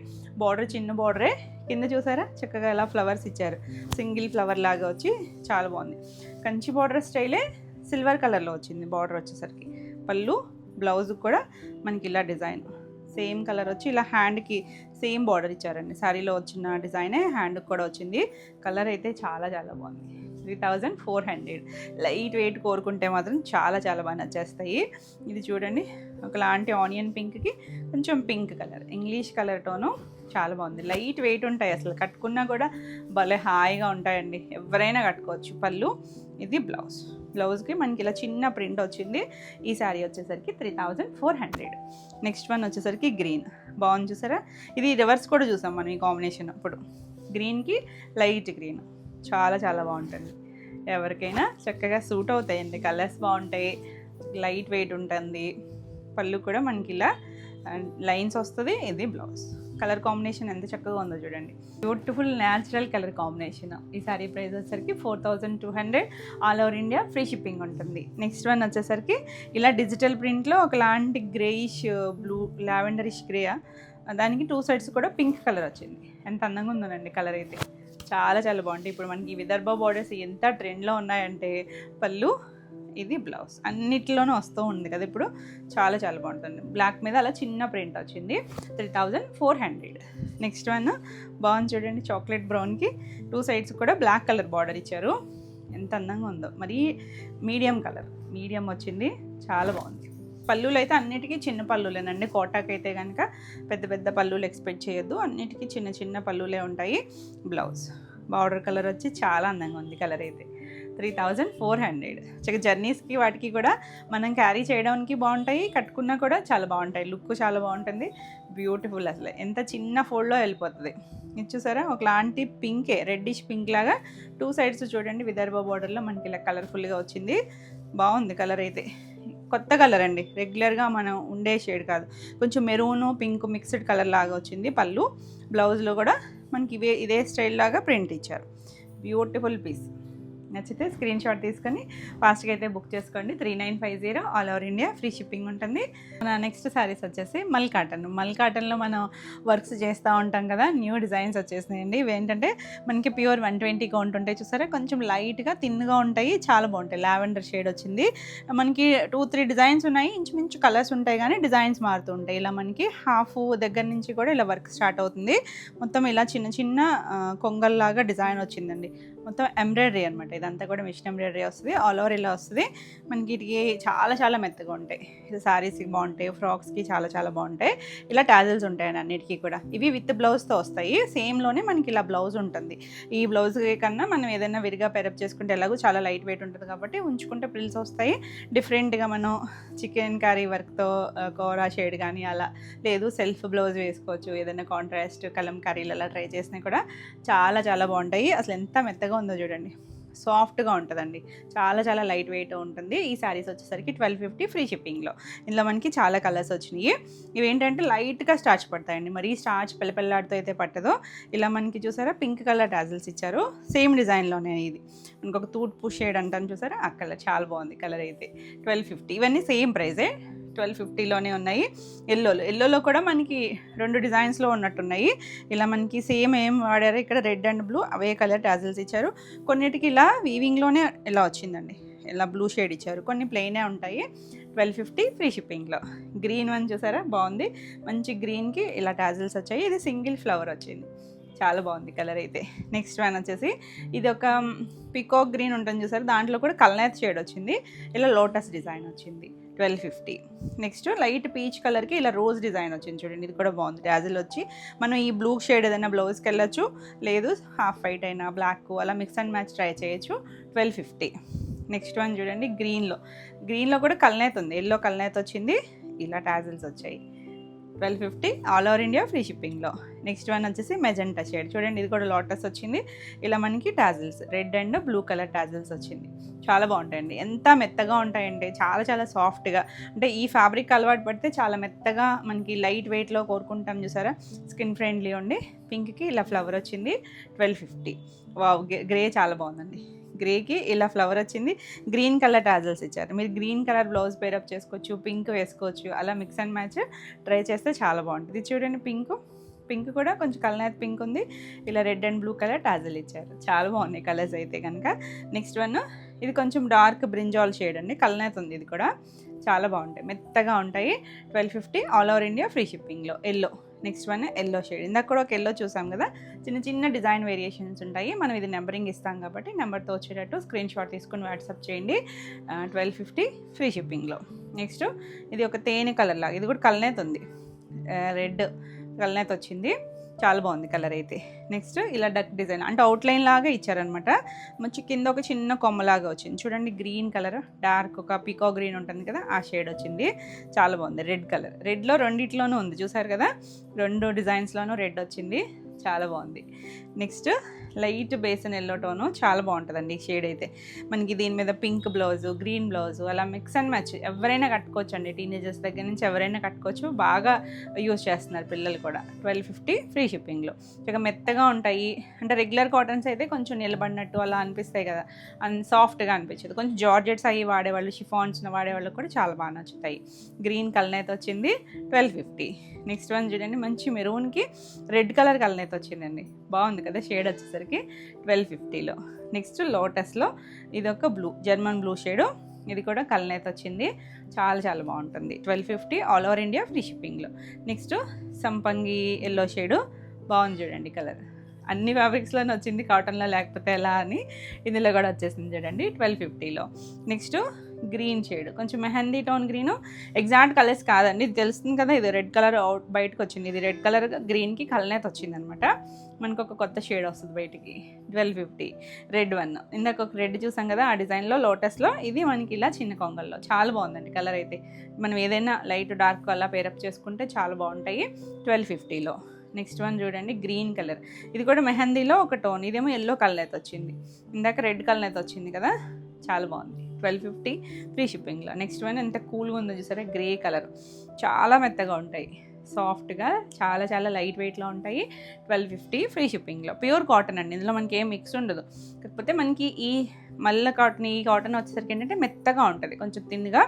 బార్డర్ చిన్న బార్డరే, కింద చూసారా చక్కగా ఇలా ఫ్లవర్స్ ఇచ్చారు, సింగిల్ ఫ్లవర్ లాగా వచ్చి చాలా బాగుంది. కంచి బార్డర్ స్టైలే సిల్వర్ కలర్లో వచ్చింది బార్డర్ వచ్చేసరికి. పళ్ళు, బ్లౌజ్ కూడా మనకి ఇలా డిజైన్ సేమ్ కలర్ వచ్చి ఇలా హ్యాండ్కి సేమ్ బార్డర్ ఇచ్చారండి. శారీలో వచ్చిన డిజైనే హ్యాండ్కి కూడా వచ్చింది. కలర్ అయితే చాలా చాలా బాగుంది. 3400. లైట్ వెయిట్ కోరుకుంటే మాత్రం చాలా చాలా బాగా నచ్చేస్తాయి. ఇది చూడండి, ఒకలాంటి ఆనియన్ పింక్కి కొంచెం pink colour, English colour tone చాలా బాగుంది. లైట్ వెయిట్ ఉంటాయి, అసలు కట్టుకున్నా కూడా భలే హాయిగా ఉంటాయండి, ఎవరైనా కట్టుకోవచ్చు. పళ్ళు, ఇది బ్లౌజ్కి మనకి ఇలా చిన్న ప్రింట్ వచ్చింది. ఈ శారీ వచ్చేసరికి 3400. నెక్స్ట్ వన్ వచ్చేసరికి గ్రీన్, బాగుంది చూసారా. ఇది రివర్స్ కూడా చూసాం మనం ఈ కాంబినేషన్. అప్పుడు గ్రీన్కి లైట్ గ్రీన్ చాలా చాలా బాగుంటుంది, ఎవరికైనా చక్కగా సూట్ అవుతాయండి. కలర్స్ బాగుంటాయి, లైట్ వెయిట్ ఉంటుంది. పళ్ళు కూడా మనకి ఇలా లైన్స్ వస్తుంది. ఇది బ్లౌజ్. కలర్ కాంబినేషన్ ఎంత చక్కగా ఉందో చూడండి, బ్యూటిఫుల్ న్యాచురల్ కలర్ కాంబినేషన్. ఈ సారీ ప్రైస్ వచ్చేసరికి 4200. All over India free shipping ఉంటుంది. నెక్స్ట్ వన్ వచ్చేసరికి ఇలా డిజిటల్ ప్రింట్లో ఒకలాంటి గ్రేయిష్ బ్లూ, లావెండరిష్ గ్రే, దానికి 2 సైడ్స్ కూడా పింక్ కలర్ వచ్చింది. ఎంత అందంగా ఉందోనండి కలర్ అయితే, చాలా చాలా బాగుంటాయి. ఇప్పుడు మనకి విదర్భ బార్డర్స్ ఎంత ట్రెండ్లో ఉన్నాయంటే, పళ్ళు, ఇది బ్లౌజ్ అన్నిటిలోనూ వస్తూ ఉంది కదా ఇప్పుడు, చాలా చాలా బాగుంటుంది. బ్లాక్ మీద అలా చిన్న ప్రింట్ వచ్చింది. 3400. నెక్స్ట్ వన్ బాగుంది చూడండి, చాక్లెట్ బ్రౌన్కి 2 సైడ్స్ కూడా బ్లాక్ కలర్ బార్డర్ ఇచ్చారు. ఎంత అందంగా ఉందో. మరి మీడియం కలర్, మీడియం వచ్చింది, చాలా బాగుంది. పళ్ళులు అయితే అన్నిటికీ చిన్న పళ్ళులేనండి. కోటాకి అయితే కనుక పెద్ద పెద్ద పళ్ళులు ఎక్స్పెక్ట్ చేయొద్దు, అన్నిటికీ చిన్న చిన్న పళ్ళులే ఉంటాయి. బ్లౌజ్ బార్డర్ కలర్ వచ్చి చాలా అందంగా ఉంది కలర్ అయితే. 3400. చక్కగా జర్నీస్కి వాటికి కూడా మనం క్యారీ చేయడానికి బాగుంటాయి, కట్టుకున్నా కూడా చాలా బాగుంటాయి. లుక్ చాలా బాగుంటుంది, బ్యూటిఫుల్. అసలు ఎంత చిన్న ఫోల్డ్లో వెళ్ళిపోతుంది. ఇది చూసారా, ఒకలాంటి పింకే, రెడ్డిష్ పింక్ లాగా 2 సైడ్స్ చూడండి విదర్భ బార్డర్లో మనకి ఇలా కలర్ఫుల్గా వచ్చింది. బాగుంది కలర్ అయితే, కొత్త కలర్ అండి, రెగ్యులర్గా మనం ఉండే షేడ్ కాదు. కొంచెం మెరూను పింక్ మిక్స్డ్ కలర్ లాగా వచ్చింది. పళ్ళు, బ్లౌజ్లో కూడా మనకి ఇదే స్టైల్ లాగా ప్రింట్ ఇచ్చారు. Beautiful piece. నచ్చితే స్క్రీన్ షాట్ తీసుకొని ఫాస్ట్గా అయితే బుక్ చేసుకోండి. 3950. All over India free shipping ఉంటుంది. మన నెక్స్ట్ శారీస్ వచ్చేసి మల్ కాటన్లో మనం వర్క్స్ చేస్తూ ఉంటాం కదా, న్యూ డిజైన్స్ వచ్చేసినాయండి. ఇవి ఏంటంటే మనకి ప్యూర్ 120 కౌంట్ ఉంటాయి చూసారా, కొంచెం లైట్గా థిన్గా ఉంటాయి, చాలా బాగుంటాయి. లావెండర్ షేడ్ వచ్చింది. మనకి 2-3 డిజైన్స్ ఉన్నాయి, ఇంచుమించు కలర్స్ ఉంటాయి కానీ డిజైన్స్ మారుతూ ఉంటాయి. ఇలా మనకి హాఫ్ దగ్గర నుంచి కూడా ఇలా వర్క్ స్టార్ట్ అవుతుంది. మొత్తం ఇలా చిన్న చిన్న కొంగల్లాగా డిజైన్ వచ్చిందండి. మొత్తం ఎంబ్రాయిడరీ అనమాట, ఇదంతా కూడా మిషన్ ఎంబ్రాయిడరీ వస్తుంది. ఆల్ ఓవర్ ఇలా వస్తుంది. మనకి ఇది చాలా చాలా మెత్తగా ఉంటాయి. ఇది శారీస్కి బాగుంటాయి, ఫ్రాక్స్కి చాలా చాలా బాగుంటాయి. ఇలా టాజల్స్ ఉంటాయండి అన్నిటికీ కూడా. ఇవి విత్ బ్లౌజ్తో వస్తాయి. సేమ్లోనే మనకి ఇలా బ్లౌజ్ ఉంటుంది. ఈ బ్లౌజ్ కన్నా మనం ఏదైనా విరిగా పెరప్ చేసుకుంటే ఎలాగో చాలా లైట్ వెయిట్ ఉంటుంది కాబట్టి ఉంచుకుంటే ప్రిల్స్ వస్తాయి. డిఫరెంట్గా మనం చికెన్ కర్రీ వర్క్తో కోరా షేడ్ కానీ అలా, లేదు సెల్ఫ్ బ్లౌజ్ వేసుకోవచ్చు. ఏదైనా కాంట్రాస్ట్ కలం కర్రీలు అలా ట్రై చేసినా కూడా చాలా చాలా బాగుంటాయి. అసలు ఎంత మెత్తగా ఉందో చూడండి, సాఫ్ట్గా ఉంటుందండి, చాలా చాలా లైట్ వెయిట్ ఉంటుంది. ఈ శారీస్ వచ్చేసరికి 1250 ఫ్రీ షిప్పింగ్లో. ఇందులో మనకి చాలా కలర్స్ వచ్చినాయి. ఇవి ఏంటంటే లైట్గా స్టార్చ్ పడతాయండి, మరీ స్టార్చ్ పిల్లపిల్లాడితో అయితే పట్టదు. ఇలా మనకి చూసారా పింక్ కలర్ టాజిల్స్ ఇచ్చారు, సేమ్ డిజైన్లోనే. ఇది ఇంకొక తూట్ షేడ్ అంటాను చూసారా, ఆ కలర్ చాలా బాగుంది కలర్ అయితే. 1250. ఇవన్నీ సేమ్ ప్రైజే, 1250లోనే ఉన్నాయి. ఎల్లోలో కూడా మనకి 2 డిజైన్స్లో ఉన్నట్టున్నాయి. ఇలా మనకి సేమ్ ఏం వాడారో ఇక్కడ red and blue away colour tassels ఇచ్చారు. కొన్నిటికి ఇలా వీవింగ్లోనే ఇలా వచ్చిందండి, ఇలా బ్లూ షేడ్ ఇచ్చారు. కొన్ని ప్లెయినే ఉంటాయి. 1250 ఫ్రీ షిప్పింగ్లో. గ్రీన్ వన్ చూసారా, బాగుంది. మంచి గ్రీన్కి ఇలా టాజిల్స్ వచ్చాయి. ఇది సింగిల్ ఫ్లవర్ వచ్చింది, చాలా బాగుంది కలర్ అయితే. నెక్స్ట్ వన్ వచ్చేసి ఇది ఒక పికాక్ గ్రీన్ ఉంటుంది చూసారు, దాంట్లో కూడా కల్నేత్ షేడ్ వచ్చింది. ఇలా లోటస్ డిజైన్ వచ్చింది. 1250. నెక్స్ట్ లైట్ పీచ్ కలర్కి ఇలా రోజ్ డిజైన్ వచ్చింది చూడండి, ఇది కూడా బాగుంది. టాజిల్ వచ్చి మనం ఈ బ్లూ షేడ్ ఏదైనా బ్లౌజ్కి వెళ్ళచ్చు, లేదు హాఫ్ వైట్ అయినా బ్లాక్ అలా మిక్స్ అండ్ మ్యాచ్ ట్రై చేయొచ్చు. 1250. నెక్స్ట్ వన్ చూడండి, గ్రీన్లో కూడా కల్నేత్ ఉంది, ఎల్లో కల్నేత్ వచ్చింది. ఇలా టాజిల్స్ వచ్చాయి. 1250 ఆల్ ఓవర్ ఇండియా ఫ్రీ షిప్పింగ్లో. నెక్స్ట్ వన్ వచ్చేసి మెజెంటా షేడ్ చూడండి, ఇది కూడా లోటస్ వచ్చింది. ఇలా మనకి tassels red and blue colour tassels వచ్చింది. చాలా బాగుంటాయండి, ఎంత మెత్తగా ఉంటాయంటే చాలా చాలా సాఫ్ట్గా. అంటే ఈ ఫ్యాబ్రిక్ అలవాటు పడితే చాలా మెత్తగా మనకి లైట్ వెయిట్లో కోరుకుంటాం చూసారా. స్కిన్ ఫ్రెండ్లీ ఉండి పింక్కి ఇలా ఫ్లవర్ వచ్చింది 1250. వావ్, గ్రే చాలా బాగుందండి. గ్రేకి ఇలా ఫ్లవర్ వచ్చింది, గ్రీన్ కలర్ టాజల్స్ ఇచ్చారు. మీరు గ్రీన్ కలర్ బ్లౌజ్ పేరప్ చేసుకోవచ్చు, పింక్ వేసుకోవచ్చు, అలా మిక్స్ అండ్ మ్యాచ్ ట్రై చేస్తే చాలా బాగుంటుంది. చూడండి పింక్ కూడా కొంచెం కల్నేత్ పింక్ ఉంది, ఇలా red and blue colour tassel ఇచ్చారు. చాలా బాగున్నాయి కలర్స్ అయితే కనుక. నెక్స్ట్ వన్ ఇది కొంచెం డార్క్ బ్రింజాల్ షేడ్ అండి, కల్నేత్ ఉంది. ఇది కూడా చాలా బాగుంటాయి, మెత్తగా ఉంటాయి. 1250 ఆల్ ఓవర్ ఇండియా ఫ్రీ షిప్పింగ్లో. Yellow, next one yellow shade. ఇందాక కూడా ఒక ఎల్లో చూసాం కదా, చిన్న చిన్న డిజైన్ వేరియేషన్స్ ఉంటాయి. మనం ఇది నెంబరింగ్ ఇస్తాం కాబట్టి నెంబర్తో వచ్చేటట్టు స్క్రీన్ షాట్ తీసుకొని వాట్సాప్ చేయండి. 1250 ఫ్రీ షిప్పింగ్లో. నెక్స్ట్ ఇది ఒక తేనె కలర్ లాగా, ఇది కూడా కల్నేత్ ఉంది, రెడ్ కల్నేత్ వచ్చింది. చాలా బాగుంది కలర్ అయితే. నెక్స్ట్ ఇలా డక్ డిజైన్ అంటే అవుట్లైన్ లాగా ఇచ్చారనమాట. మంచి కింద ఒక చిన్న కొమ్మలాగా వచ్చింది చూడండి. గ్రీన్ కలర్, డార్క్ ఒక పికో గ్రీన్ ఉంటుంది కదా, ఆ షేడ్ వచ్చింది. చాలా బాగుంది. రెడ్ కలర్, రెడ్లో రెండిట్లోనూ ఉంది చూసారు కదా, రెండు డిజైన్స్లోనూ రెడ్ వచ్చింది. చాలా బాగుంది. Next light besan yellow tone, చాలా బాగుంటుందండి ఈ షేడ్ అయితే. మనకి దీని మీద పింక్ బ్లౌజు, గ్రీన్ బ్లౌజు, అలా మిక్స్ అండ్ మ్యాచ్ ఎవరైనా కట్టుకోవచ్చు అండి. టీనేజర్స్ దగ్గర నుంచి ఎవరైనా కట్టుకోవచ్చు, బాగా యూజ్ చేస్తున్నారు పిల్లలు కూడా. 1250 ఫ్రీ షిప్పింగ్లో. ఇక మెత్తగా ఉంటాయి. అంటే రెగ్యులర్ కాటన్స్ అయితే కొంచెం నిలబడినట్టు అలా అనిపిస్తాయి కదా, సాఫ్ట్గా అనిపించదు. కొంచెం జార్జెట్స్ అవి వాడేవాళ్ళు, షిఫాన్స్ వాడేవాళ్ళు కూడా చాలా బాగా నచ్చుతాయి. గ్రీన్ కలర్ వచ్చింది 1250. నెక్స్ట్ వన్ చూడండి, మంచి మెరూన్కి రెడ్ కలర్ కలర్ వచ్చిందండి. బాగుంది కదా షేడ్ వచ్చేసరికి 1250లో. నెక్స్ట్ లోటస్లో ఇది ఒక బ్లూ, జర్మన్ బ్లూ షేడు, ఇది కూడా కలర్ వచ్చింది. చాలా చాలా బాగుంటుంది. 1250 ఆల్ ఓవర్ ఇండియా ఫ్రీ షిప్పింగ్లో. నెక్స్ట్ సంపంగి ఎల్లో షేడు, బాగుంది చూడండి కలర్. అన్ని ఫ్యాబ్రిక్స్లోనే వచ్చింది, కాటన్లో లేకపోతే ఎలా అని ఇందులో కూడా వచ్చేసింది చూడండి 1250లో. నెక్స్ట్ గ్రీన్ షేడ్, కొంచెం mehndi tone green, exact colours కాదండి, ఇది తెలుస్తుంది కదా. ఇది రెడ్ కలర్ అవుట్ బయటకు వచ్చింది, ఇది రెడ్ కలర్ గ్రీన్కి కలనేత వచ్చింది అనమాట. మనకు ఒక కొత్త షేడ్ వస్తుంది బయటికి. 1250 రెడ్ వన్. ఇందాక ఒక రెడ్ చూసాం కదా, ఆ డిజైన్లో లోటస్లో, ఇది మనకి ఇలా చిన్న కొంగల్లో. చాలా బాగుందండి కలర్ అయితే. మనం ఏదైనా లైట్ డార్క్ అలా పేరప్ చేసుకుంటే చాలా బాగుంటాయి 1250లో. నెక్స్ట్ వన్ చూడండి, గ్రీన్ కలర్, ఇది కూడా మెహందీలో ఒక టోన్, ఇదేమో ఎల్లో కలర్ అయితే వచ్చింది, ఇందాక రెడ్ కలర్ అయితే వచ్చింది కదా. చాలా బాగుంది. 1250 ఫ్రీ షిప్పింగ్లో. నెక్స్ట్ వన్ ఎంత కూల్గా ఉందో చూసారా, గ్రే కలర్. చాలా మెత్తగా ఉంటాయి, సాఫ్ట్గా, చాలా చాలా లైట్ వెయిట్లో ఉంటాయి. 1250 ఫ్రీ షిప్పింగ్లో. ప్యూర్ కాటన్ అండి, ఇందులో మనకి ఏం మిక్స్ ఉండదు. కాకపోతే మనకి ఈ మల్ల కాటన్, ఈ కాటన్ వచ్చేసరికి ఏంటంటే మెత్తగా ఉంటుంది, కొంచెం తిన్గా.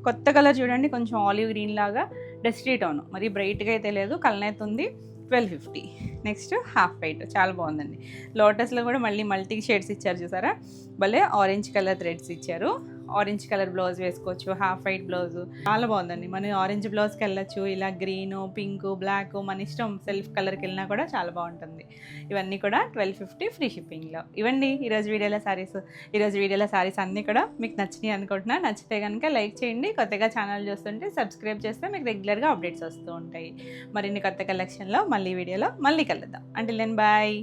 కొత్త కలర్ చూడండి, కొంచెం ఆలివ్ గ్రీన్ లాగా డస్టీ టోన్, మరి బ్రైట్గా అయితే లేదు, కలర్ ఉంది. 1250. నెక్స్ట్ హాఫ్ వైట్, చాలా బాగుందండి. లోటస్లో కూడా మళ్ళీ మల్టీ షేడ్స్ ఇచ్చారు చూసారా, భలే ఆరెంజ్ కలర్ థ్రెడ్స్ ఇచ్చారు. ఆరెంజ్ కలర్ బ్లౌజ్ వేసుకోవచ్చు, హాఫ్ వైట్ బ్లౌజ్, చాలా బాగుందండి. మనం ఆరెంజ్ బ్లౌజ్కి వెళ్ళచ్చు, ఇలా గ్రీను, పింక్, బ్లాక్, మన ఇష్టం సెల్ఫ్ కలర్కి వెళ్ళినా కూడా చాలా బాగుంటుంది. ఇవన్నీ కూడా 1250 ఫ్రీ షిప్పింగ్లో. ఇవ్వండి ఈరోజు వీడియోలో శారీస్ అన్నీ కూడా మీకు నచ్చినాయి అనుకుంటున్నా. నచ్చితే కనుక లైక్ చేయండి. కొత్తగా ఛానల్ చూస్తుంటే సబ్స్క్రైబ్ చేస్తే మీకు రెగ్యులర్గా అప్డేట్స్ వస్తూ ఉంటాయి. మరిన్ని కొత్త కలెక్షన్లో మళ్ళీ వీడియోలో మళ్ళీ కలుద్దాం. Until then bye.